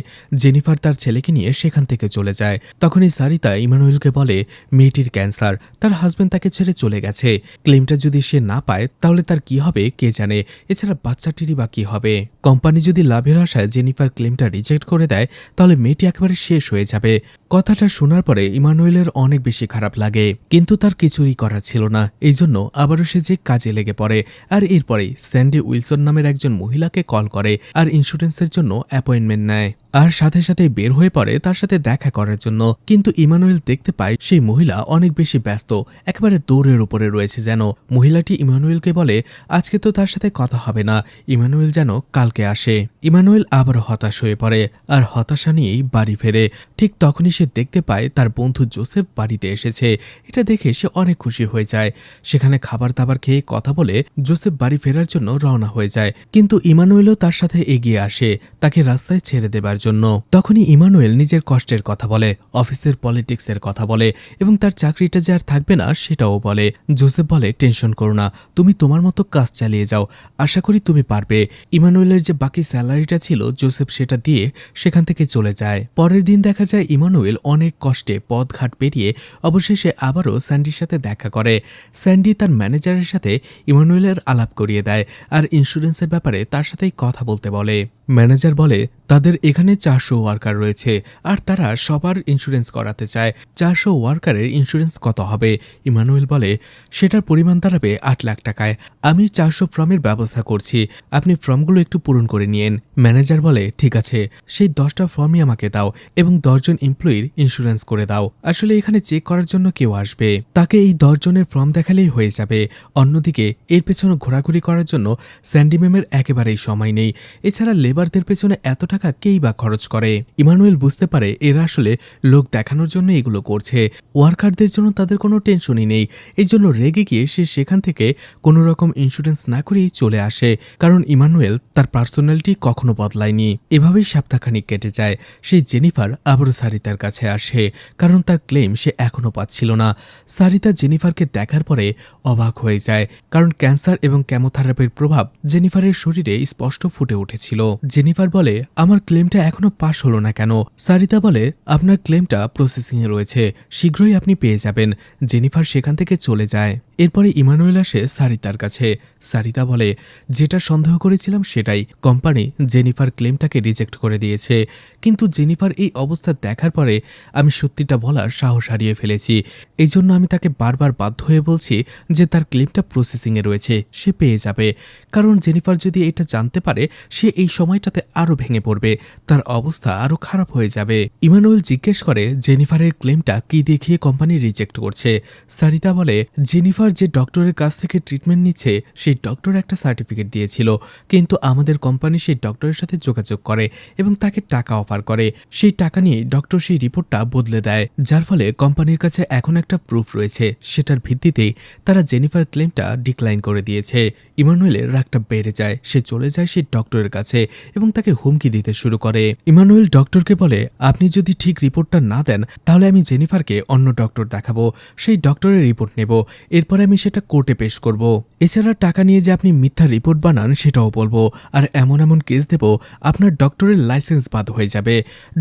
জেনিফার তার ছেলেকে নিয়ে সেখান থেকে চলে যায়। তখনই সারিতা ইমানুয়েলকে বলে, মেয়েটির ক্যান্সার, তার হাজবেন্ড তাকে ছেড়ে চলে গেছে। ক্লেমটা যদি সে না পায় তাহলে তার কি হবে কে জানে, এছাড়া বাচ্চাটিরই বা কি হবে। কোম্পানি যদি লাভের আশায় জেনিফার ক্লেমটা রিজেক্ট করে দেয় তাহলে মেয়েটি একেবারে শেষ হয়ে যাবে। কথাটা শোনার পরে ইমানুয়েলের অনেক বেশি খারাপ লাগে, কিন্তু তার কিছুই করার ছিল না। এই জন্য আবারও সে যে কাজে লেগে পড়ে। আর এরপরেই স্যান্ডি উইলসন নামের একজন মহিলাকে কল করে আর ইন্স্যুরেন্সের জন্য অ্যাপয়েন্টমেন্ট নেয়, আর সাথে সাথে বের হয়ে পড়ে তার সাথে দেখা করার জন্য। কিন্তু ইমানুয়েল দেখতে পায় সেই মহিলা অনেক বেশি ব্যস্ত, একেবারে দৌড়ের উপরে রয়েছে যেন। মহিলাটি ইমানুয়েলকে বলে, আজকে তো তার সাথে কথা হবে না, ইমানুয়েল যেন কালকে আসে। ইমানুয়েল আবারও হতাশ হয়ে পড়ে আর হতাশা নিয়েই বাড়ি ফেরে। ঠিক তখনই সে দেখতে পায় তার বন্ধু জোসেফ বাড়িতে এসেছে। এটা দেখে সে অনেক খুশি হয়ে যায়। সেখানে খাবার দাবার খেয়ে কথা বলে জোসেফ বাড়ি ফেরার জন্য রওনা হয়ে যায়, কিন্তু ইমানুয়েলও তার সাথে এগিয়ে আসে তাকে রাস্তায় ছেড়ে দেবার জন্য। তখনই ইমানুয়েল নিজের কষ্টের কথা বলে, অফিসের পলিটিক্সের কথা বলে এবং তার চাকরিটা যে আর থাকবে না সেটাও বলে। জোসেফ বলে, টেনশন করো না, তুমি তোমার মতো কাজ চালিয়ে যাও, আশা করি তুমি পারবে। ইমানুয়েলের যে বাকি স্যালারিটা ছিল জোসেফ সেটা দিয়ে সেখান থেকে চলে যায়। পরের দিন দেখা যায় ইমানুয়েল অনেক কষ্টে পথঘাট পেরিয়ে অবশেষে আবারও স্যান্ডির সাথে দেখা করে। স্যান্ডি তার ম্যানেজারের সাথে ইমানুয়েলের আলাপ করিয়ে দেয় আর ইন্স্যুরেন্সের ব্যাপারে তার সাথেই কথা বলতে বলে। ম্যানেজার বলে, তাদের এখানে 400 ওয়ার্কার রয়েছে আর তারা সবার ইন্স্যুরেন্স করাতে চায়। 400 ওয়ার্কারের ইন্স্যুরেন্স কত হবে? ইমানুয়েল বলে, সেটার পরিমাণ দাঁড়াবে 8 লাখ টাকায়। আমি 400 ফর্মের ব্যবস্থা করছি, আপনি ফর্মগুলো একটু পূরণ করে নিয়েন। ম্যানেজার বলে, ঠিক আছে, সেই 10টা ফর্মই আমাকে দাও এবং 10 জন এমপ্লয়ির ইন্স্যুরেন্স করে দাও। আসলে এখানে চেক করার জন্য কেউ আসবে, তাকে এই 10 জনের ফর্ম দেখালেই হয়ে যাবে। অন্যদিকে এর পেছনে ঘোরাঘুরি করার জন্য স্যান্ডি ম্যামের একেবারেই সময় নেই। এছাড়া লেবারদের পেছনে এত টাকা কেই বা খরচ করে। ইমানুয়েল বুঝতে পারে এরা আসলে লোক দেখানোর জন্য এগুলো করছে, ওয়ার্কারদের জন্য তাদের কোনো টেনশনই নেই। এই জন্য রেগে গিয়ে সে সেখান থেকে কোনো রকম ইন্স্যুরেন্স না করেই চলে আসে, কারণ ইমানুয়েল তার পার্সোনালিটি কখনো বদলায়নি। এভাবেই সপ্তাহখানিক কেটে যায়। সেই জেনিফার আবারও সারিতার কাছে আসে, কারণ তার ক্লেম সে এখনো পাচ্ছিল না। সারিতা জেনিফারকে দেখার পরে অবাক হয়ে যায়, কারণ ক্যান্সার এবং কেমোথেরাপির প্রভাব জেনিফারের শরীরে স্পষ্ট ফুটে উঠেছিল। জেনিফার বলে, আমার ক্লেমটা এখনো পাশ হলো না কেন? সারিতা বলে, আপনার ক্লেমটা প্রসেসিংয়ে রয়েছে, শীঘ্রই আপনি পেয়ে যাবেন। জেনিফার সেখান থেকে চলে যায়। এরপরে ইমানুয়েল আসে সারিতার কাছে। সারিতা বলে, যেটা সন্দেহ করেছিলাম সেটাই, কোম্পানি জেনিফার ক্লেমটাকে রিজেক্ট করে দিয়েছে। কিন্তু জেনিফার এই অবস্থা দেখার পরে আমি সত্যিটা বলার সাহস হারিয়ে ফেলেছি। এই জন্য আমি তাকে বারবার বাধ্য হয়ে বলছি যে তার ক্লেমটা প্রসেসিংয়ে রয়েছে, সে পেয়ে যাবে। কারণ জেনিফার যদি এটা জানতে পারে, সে এই সময়টাতে আরও ভেঙে পড়বে, তার অবস্থা আরও খারাপ হয়ে যাবে। ইমানুয়েল জিজ্ঞেস করে জেনিফারের ক্লেমটা কি দেখিয়ে কোম্পানি রিজেক্ট করছে। সারিতা বলে, জেনিফার যে ডক্টরের কাছ থেকে ট্রিটমেন্ট নিচ্ছে সেই ডক্টর একটা সার্টিফিকেট দিয়েছিল, কিন্তু আমাদের কোম্পানি সেই ডক্টরের সাথে যোগাযোগ করে এবং তাকে টাকা অফার করে। সেই টাকা নিয়ে ডক্টর সেই রিপোর্টটা বদলে দেয়, যার ফলে কোম্পানির কাছে এখন একটা প্রুফ রয়েছে, সেটার ভিত্তিতেই তারা জেনিফার ক্লেমটা ডিক্লাইন করে দিয়েছে। ইমানুয়েলের রাগটা বেড়ে যায়, সে চলে যায় সেই ডক্টরের কাছে এবং তাকে হুমকি দিতে শুরু করে। ইমানুয়েল ডক্টরকে বলে, আপনি যদি ঠিক রিপোর্টটা না দেন তাহলে আমি জেনিফারকে অন্য ডক্টর দেখাবো, সেই ডক্টরের রিপোর্ট নেব, এরপরে আমি সেটা কোর্টে পেশ করব। এছাড়া টাকা নিয়ে যে আপনি মিথ্যা রিপোর্ট বানান সেটাও বলবো, আর এমন এমন কেস দেব আপনার ডক্টরের লাইসেন্স বাদ হয়ে যাবে।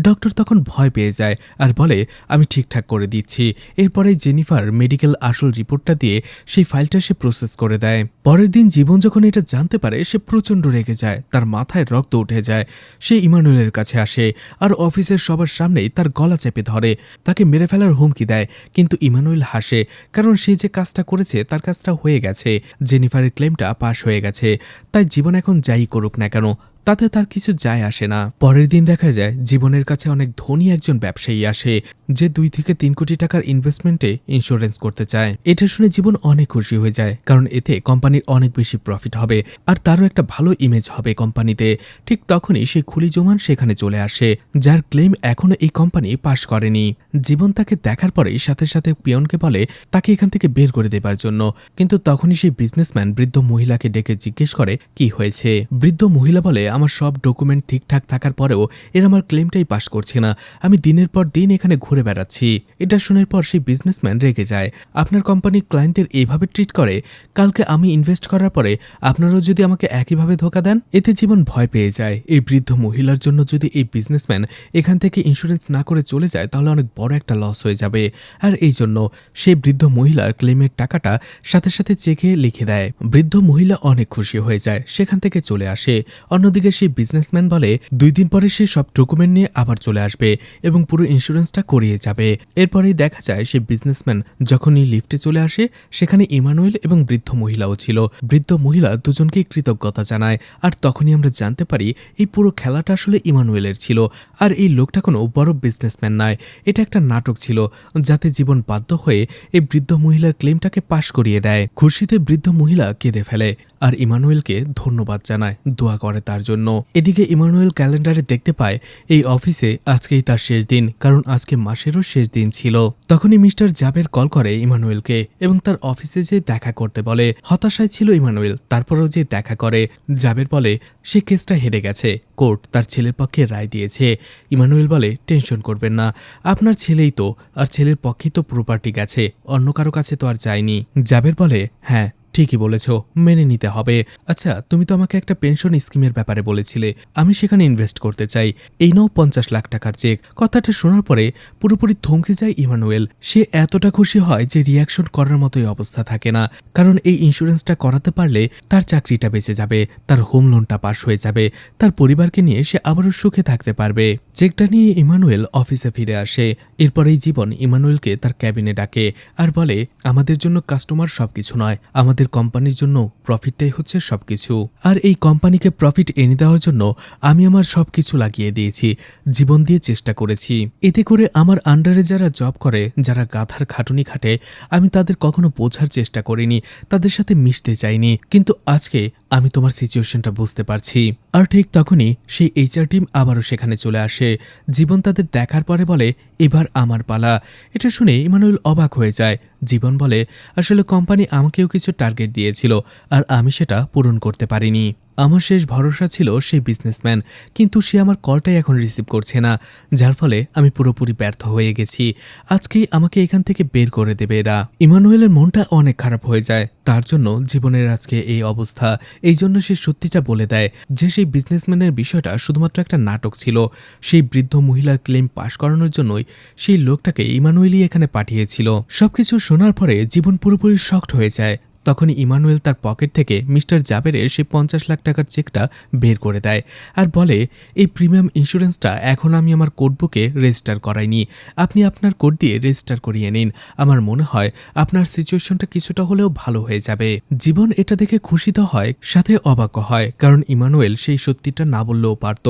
ডক্টর তখন ভয় পেয়ে যায় আর বলে, আমি ঠিকঠাক করে দিচ্ছি। এরপরে জেনিফার মেডিকেল আসল রিপোর্টটা দিয়ে সেই ফাইলটা সে প্রসেস করে দেয়। পরের দিন জীবন যখন এটা জানতে পারে সে প্রচণ্ড রেগে যায়, তার মাথায় রক্ত উঠে যায়। সে ইমানুয়েলের কাছে আসে আর অফিসের সবার সামনেই তার গলা চেপে ধরে, তাকে মেরে ফেলার হুমকি দেয়। কিন্তু ইমানুয়েল হাসে, কারণ সে যে কাজটা করেছে তার কাজটা হয়ে গেছে, জেনিফারের ক্লেমটা পাশ হয়ে গেছে। তাই জীবন এখন যাই করুক না কেন তাতে তার কিছু যায় আসে না। পরের দিন দেখা যায় জীবনের কাছে অনেক ধনী একজন ব্যবসায়ী আসে, যে 2 থেকে 3 কোটি টাকার ইনভেস্টমেন্টে ইন্স্যুরেন্স করতে চায়। এটা শুনে জীবন অনেক খুশি হয়ে যায়, কারণ এতে কোম্পানির অনেক বেশি প্রফিট হবে আর তারও একটা ভালো ইমেজ হবে কোম্পানিতে। ঠিক তখনই সেই খুলি জমান সেখানে চলে আসে, যার ক্লেম এখনো এই কোম্পানি পাশ করেনি। জীবন তাকে দেখার পরেই সাথে সাথে পিয়নকে বলে তাকে এখান থেকে বের করে দেবার জন্য, কিন্তু তখনই সেই বিজনেসম্যান বৃদ্ধ মহিলাকে ডেকে জিজ্ঞেস করে কি হয়েছে। বৃদ্ধ মহিলা বলে, আমার সব ডকুমেন্ট ঠিকঠাক থাকার পরেও এর আমার ক্লেমটাই পাস করছে না, আমি দিনের পর দিন এখানে ঘুরে বেড়াচ্ছি। এটা শোনার পর সেই বিজনেসম্যান রেগে যায়, আপনার কোম্পানি ক্লায়েন্টদের এইভাবে ট্রিট করে, কালকে আমি ইনভেস্ট করার পরে আপনারাও যদি আমাকে একইভাবে ধোকা দেন। এতে জীবন ভয় পেয়ে যায়, এই বৃদ্ধ মহিলার জন্য যদি এই বিজনেসম্যান এখান থেকে ইন্স্যুরেন্স না করে চলে যায় তাহলে অনেক বড় একটা লস হয়ে যাবে। আর এই জন্য সেই বৃদ্ধ মহিলার ক্লেমের টাকাটা সাথে সাথে চেকে লিখে দেয়। বৃদ্ধ মহিলা অনেক খুশি হয়ে যায়, সেখান থেকে চলে আসে। অন্যদিকে সেই বিজনেসম্যান বলে 2 দিন পরে সে সব ডকুমেন্ট নিয়ে আবার চলে আসবে এবং পুরো ইন্স্যুরেন্সটা করিয়ে যাবে। এরপরেই দেখা যায় সেই বিজনেসম্যান যখনই লিফটে চলে আসে সেখানে ইমানুয়েল এবং বৃদ্ধ মহিলাও ছিল। বৃদ্ধ মহিলা দুজনকেই কৃতজ্ঞতা জানায়, আর তখনই আমরা জানতে পারি এই পুরো খেলাটা আসলে ইমানুয়েলের ছিল, আর এই লোকটা কোনো বড় বিজনেসম্যান নয়, এটা একটা নাটক ছিল, যাতে জীবন বাধ্য হয়ে এই বৃদ্ধ মহিলার ক্লেমটাকে পাশ করিয়ে দেয়। খুশিতে বৃদ্ধ মহিলা কেঁদে ফেলে আর ইমানুয়েলকে ধন্যবাদ জানায়, দোয়া করে তার জন্য। এদিকে ইমানুয়েল ক্যালেন্ডারে দেখতে পায় এই অফিসে আজকেই তার শেষ দিন, কারণ আজকে মাসেরও শেষ দিন ছিল। তখনই মিস্টার জাবের কল করে ইমানুয়েলকে এবং তার অফিসে যে দেখা করতে বলে। হতাশায় ছিল ইমানুয়েল, তারপরেও যে দেখা করে। জাবের বলে সে কেসটা হেরে গেছে, কোর্ট তার ছেলের পক্ষে রায় দিয়েছে। ইমানুয়েল বলে, টেনশন করবেন না, আপনার ছেলেই তো, আর ছেলের পক্ষেই তো প্রপার্টি গেছে, অন্য কারো কাছে তো আর যায়নি। জাবের বলে, হ্যাঁ ঠিকই বলেছ, মেনে নিতে হবে। আচ্ছা, তুমি তো আমাকে একটা পেনশন স্কিমের ব্যাপারে বলেছিলে, আমি সেখানে ইনভেস্ট করতে চাই, এই নাও 50 লাখ টাকার চেক। কথাটা শোনার পরে পুরোপুরি থমকে যায় ইমানুয়েল। সে এতটা খুশি হয় যে রিয়াকশন করার মতোই অবস্থা থাকে না, কারণ এই ইন্স্যুরেন্সটা করাতে পারলে তার চাকরিটা বেঁচে যাবে, তার হোম লোনটা পাস হয়ে যাবে, তার পরিবারকে নিয়ে সে আবারও সুখে থাকতে পারবে। চেকটা নিয়ে ইমানুয়েল অফিসে ফিরে আসে। এরপরেই জীবন ইমানুয়েলকে তার ক্যাবিনে ডাকে আর বলে, আমাদের জন্য কাস্টমার সবকিছু নয়, আমাদের কোম্পানির জন্য প্রফিটটাই হচ্ছে সবকিছু। আর এই কোম্পানিকে প্রফিট এনে দেওয়ার জন্য আমি আমার সবকিছু লাগিয়ে দিয়েছি, জীবন দিয়ে চেষ্টা করেছি। এতে করে আমার আন্ডারে যারা জব করে, যারা গাধার খাটুনি খাটে, আমি তাদের কখনো বোঝার চেষ্টা করিনি, তাদের সাথে মিশতে চাইনি, কিন্তু আজকে আমি তোমার সিচুয়েশনটা বুঝতে পারছি। আর ঠিক তখনই সেই এইচআর টিম আবারও সেখানে চলে আসে। জীবন তাদের দেখার পরে বলে, এবার আমার পালা। এটা শুনে ইমানুয়েল অবাক হয়ে যায়। জীবন বলে, আসলে কোম্পানি আমাকেও কিছু টার্গেট টার্গেট দিয়েছিল আর আমি সেটা পূরণ করতে পারিনি। আমার শেষ ভরসা ছিল সেই বিজনেসম্যান, কিন্তু সে আমার কলটাই এখন রিসিভ করছে না, যার ফলে আমি পুরোপুরি ব্যর্থ হয়ে গেছি। আজকেই আমাকে এখান থেকে বের করে দেবে এরা। ইমানুয়েলের মনটা অনেক খারাপ হয়ে যায়, তার জন্য জীবনের আজকে এই অবস্থা। এই জন্য সে সত্যিটা বলে দেয় যে সেই বিজনেসম্যানের বিষয়টা শুধুমাত্র একটা নাটক ছিল। সেই বৃদ্ধ মহিলার ক্লেম পাশ করানোর জন্যই সেই লোকটাকে ইমানুয়েলই এখানে পাঠিয়েছিল। সবকিছু শোনার পরে জীবন পুরোপুরি শকড হয়ে যায়। তখনই ইমানুয়েল তার পকেট থেকে মিস্টার জাবেরের সেই 50 লাখ টাকার চেকটা বের করে দেয় আর বলে, এই প্রিমিয়াম ইন্স্যুরেন্সটা এখন আমি আমার কোড বুকে রেজিস্টার করাইনি, আপনি আপনার কোড দিয়ে রেজিস্টার করিয়ে নিন। আমার মনে হয় আপনার সিচুয়েশনটা কিছুটা হলেও ভালো হয়ে যাবে। জীবন এটা দেখে খুশি তো হয়, সাথে অবাক হয়, কারণ ইমানুয়েল সেই সত্যিটা না বললেও পারত।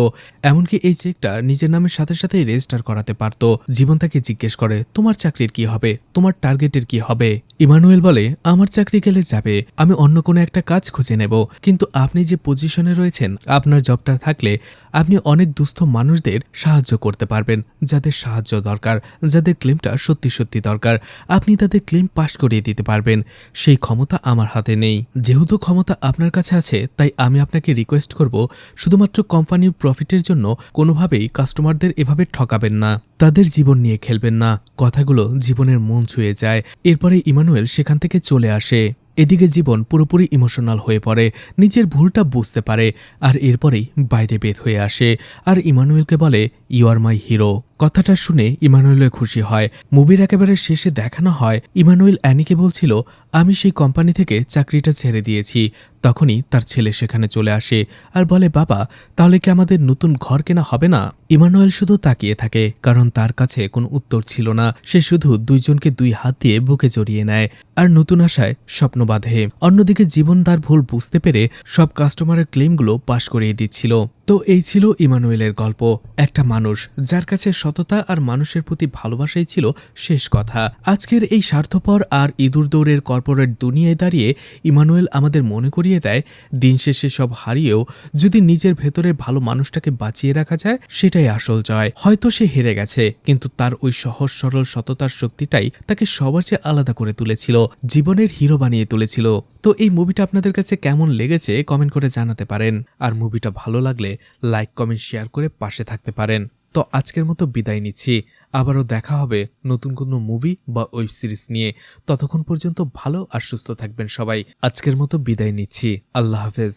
এমনকি এই চেকটা নিজের নামের সাথে সাথেই রেজিস্টার করাতে পারত। জীবন তাকে জিজ্ঞেস করে, তোমার চাকরির কি হবে, তোমার টার্গেটের কি হবে? ইমানুয়েল বলে, আমার চাকরি গেলে যাবে, আমি অন্য কোনো একটা কাজ খুঁজে নেব, কিন্তু আপনি যে পজিশনে রয়েছেন, আপনার জবটা থাকলে আপনি অনেক দুস্থ মানুষদের সাহায্য করতে পারবেন, যাদের সাহায্য দরকার, যাদের ক্লেমটা সত্যি সত্যি দরকার, আপনি তাদের ক্লেম পাশ করিয়ে দিতে পারবেন। সেই ক্ষমতা আমার হাতে নেই। যেহেতু ক্ষমতা আপনার কাছে আছে, তাই আমি আপনাকে রিকোয়েস্ট করব, শুধুমাত্র কোম্পানির প্রফিটের জন্য কোনোভাবেই কাস্টমারদের এভাবে ঠকাবেন না, তাদের জীবন নিয়ে খেলবেন না। কথাগুলো জীবনের মন ছুঁয়ে যায়। এরপরে ইমানুয়েল সেখান থেকে চলে আসে। এদিকে জীবন পুরোপুরি ইমোশনাল হয়ে পড়ে, নিজের ভুলটা বুঝতে পারে, আর এরপরেই বাইরে বের হয়ে আসে আর ইমানুয়েলকে বলে, ইউ আর মাই হিরো। কথাটা শুনে ইমানুয়েলের খুশি হয়। মুভির একেবারে শেষে দেখানো হয় ইমানুয়েল অ্যানিকে বলছিল, আমি সেই কোম্পানি থেকে চাকরিটা ছেড়ে দিয়েছি। তখনই তার ছেলে সেখানে চলে আসে আর বলে, বাবা, তাহলে কি আমাদের নতুন ঘর কেনা হবে না? ইমানুয়েল শুধু তাকিয়ে থাকে, কারণ তার কাছে কোনো উত্তর ছিল না। সে শুধু দুইজনকে দুই হাত দিয়ে বুকে জড়িয়ে নেয় আর নতুন আশায় স্বপ্ন বাঁধে। অন্যদিকে জীবন তার ভুল বুঝতে পেরে সব কাস্টমারের ক্লেমগুলো পাশ করিয়ে দিচ্ছিল। তো এই ছিল ইমানুয়েলের গল্প। একটা মানুষ যার কাছে সততা আর মানুষের প্রতি ভালোবাসাই ছিল শেষ কথা। আজকের এই স্বার্থপর আর ইঁদুর দৌড়ের কর্পোরেট দুনিয়ায় দাঁড়িয়ে ইমানুয়েল আমাদের মনে করিয়ে দেয়, দিন শেষে সব হারিয়েও যদি নিজের ভেতরের ভালো মানুষটাকে বাঁচিয়ে রাখা যায়, সেটাই আসল জয়। হয়তো সে হেরে গেছে, কিন্তু তার ওই সহজ সরল সততার শক্তিটাই তাকে সবার চেয়ে আলাদা করে তুলেছিল, জীবনের হিরো বানিয়ে তুলেছিল। তো এই মুভিটা আপনাদের কাছে কেমন লেগেছে কমেন্ট করে জানাতে পারেন। আর মুভিটা ভালো লাগলে লাইক কমেন্ট শেয়ার করে পাশে থাকতে পারেন। তো আজকের মতো বিদায় নিচ্ছি। আবারও দেখা হবে নতুন কোনো মুভি বা ওয়েব সিরিজ নিয়ে। ততক্ষণ পর্যন্ত ভালো আর সুস্থ থাকবেন সবাই। আজকের মতো বিদায় নিচ্ছি। আল্লাহ হাফেজ।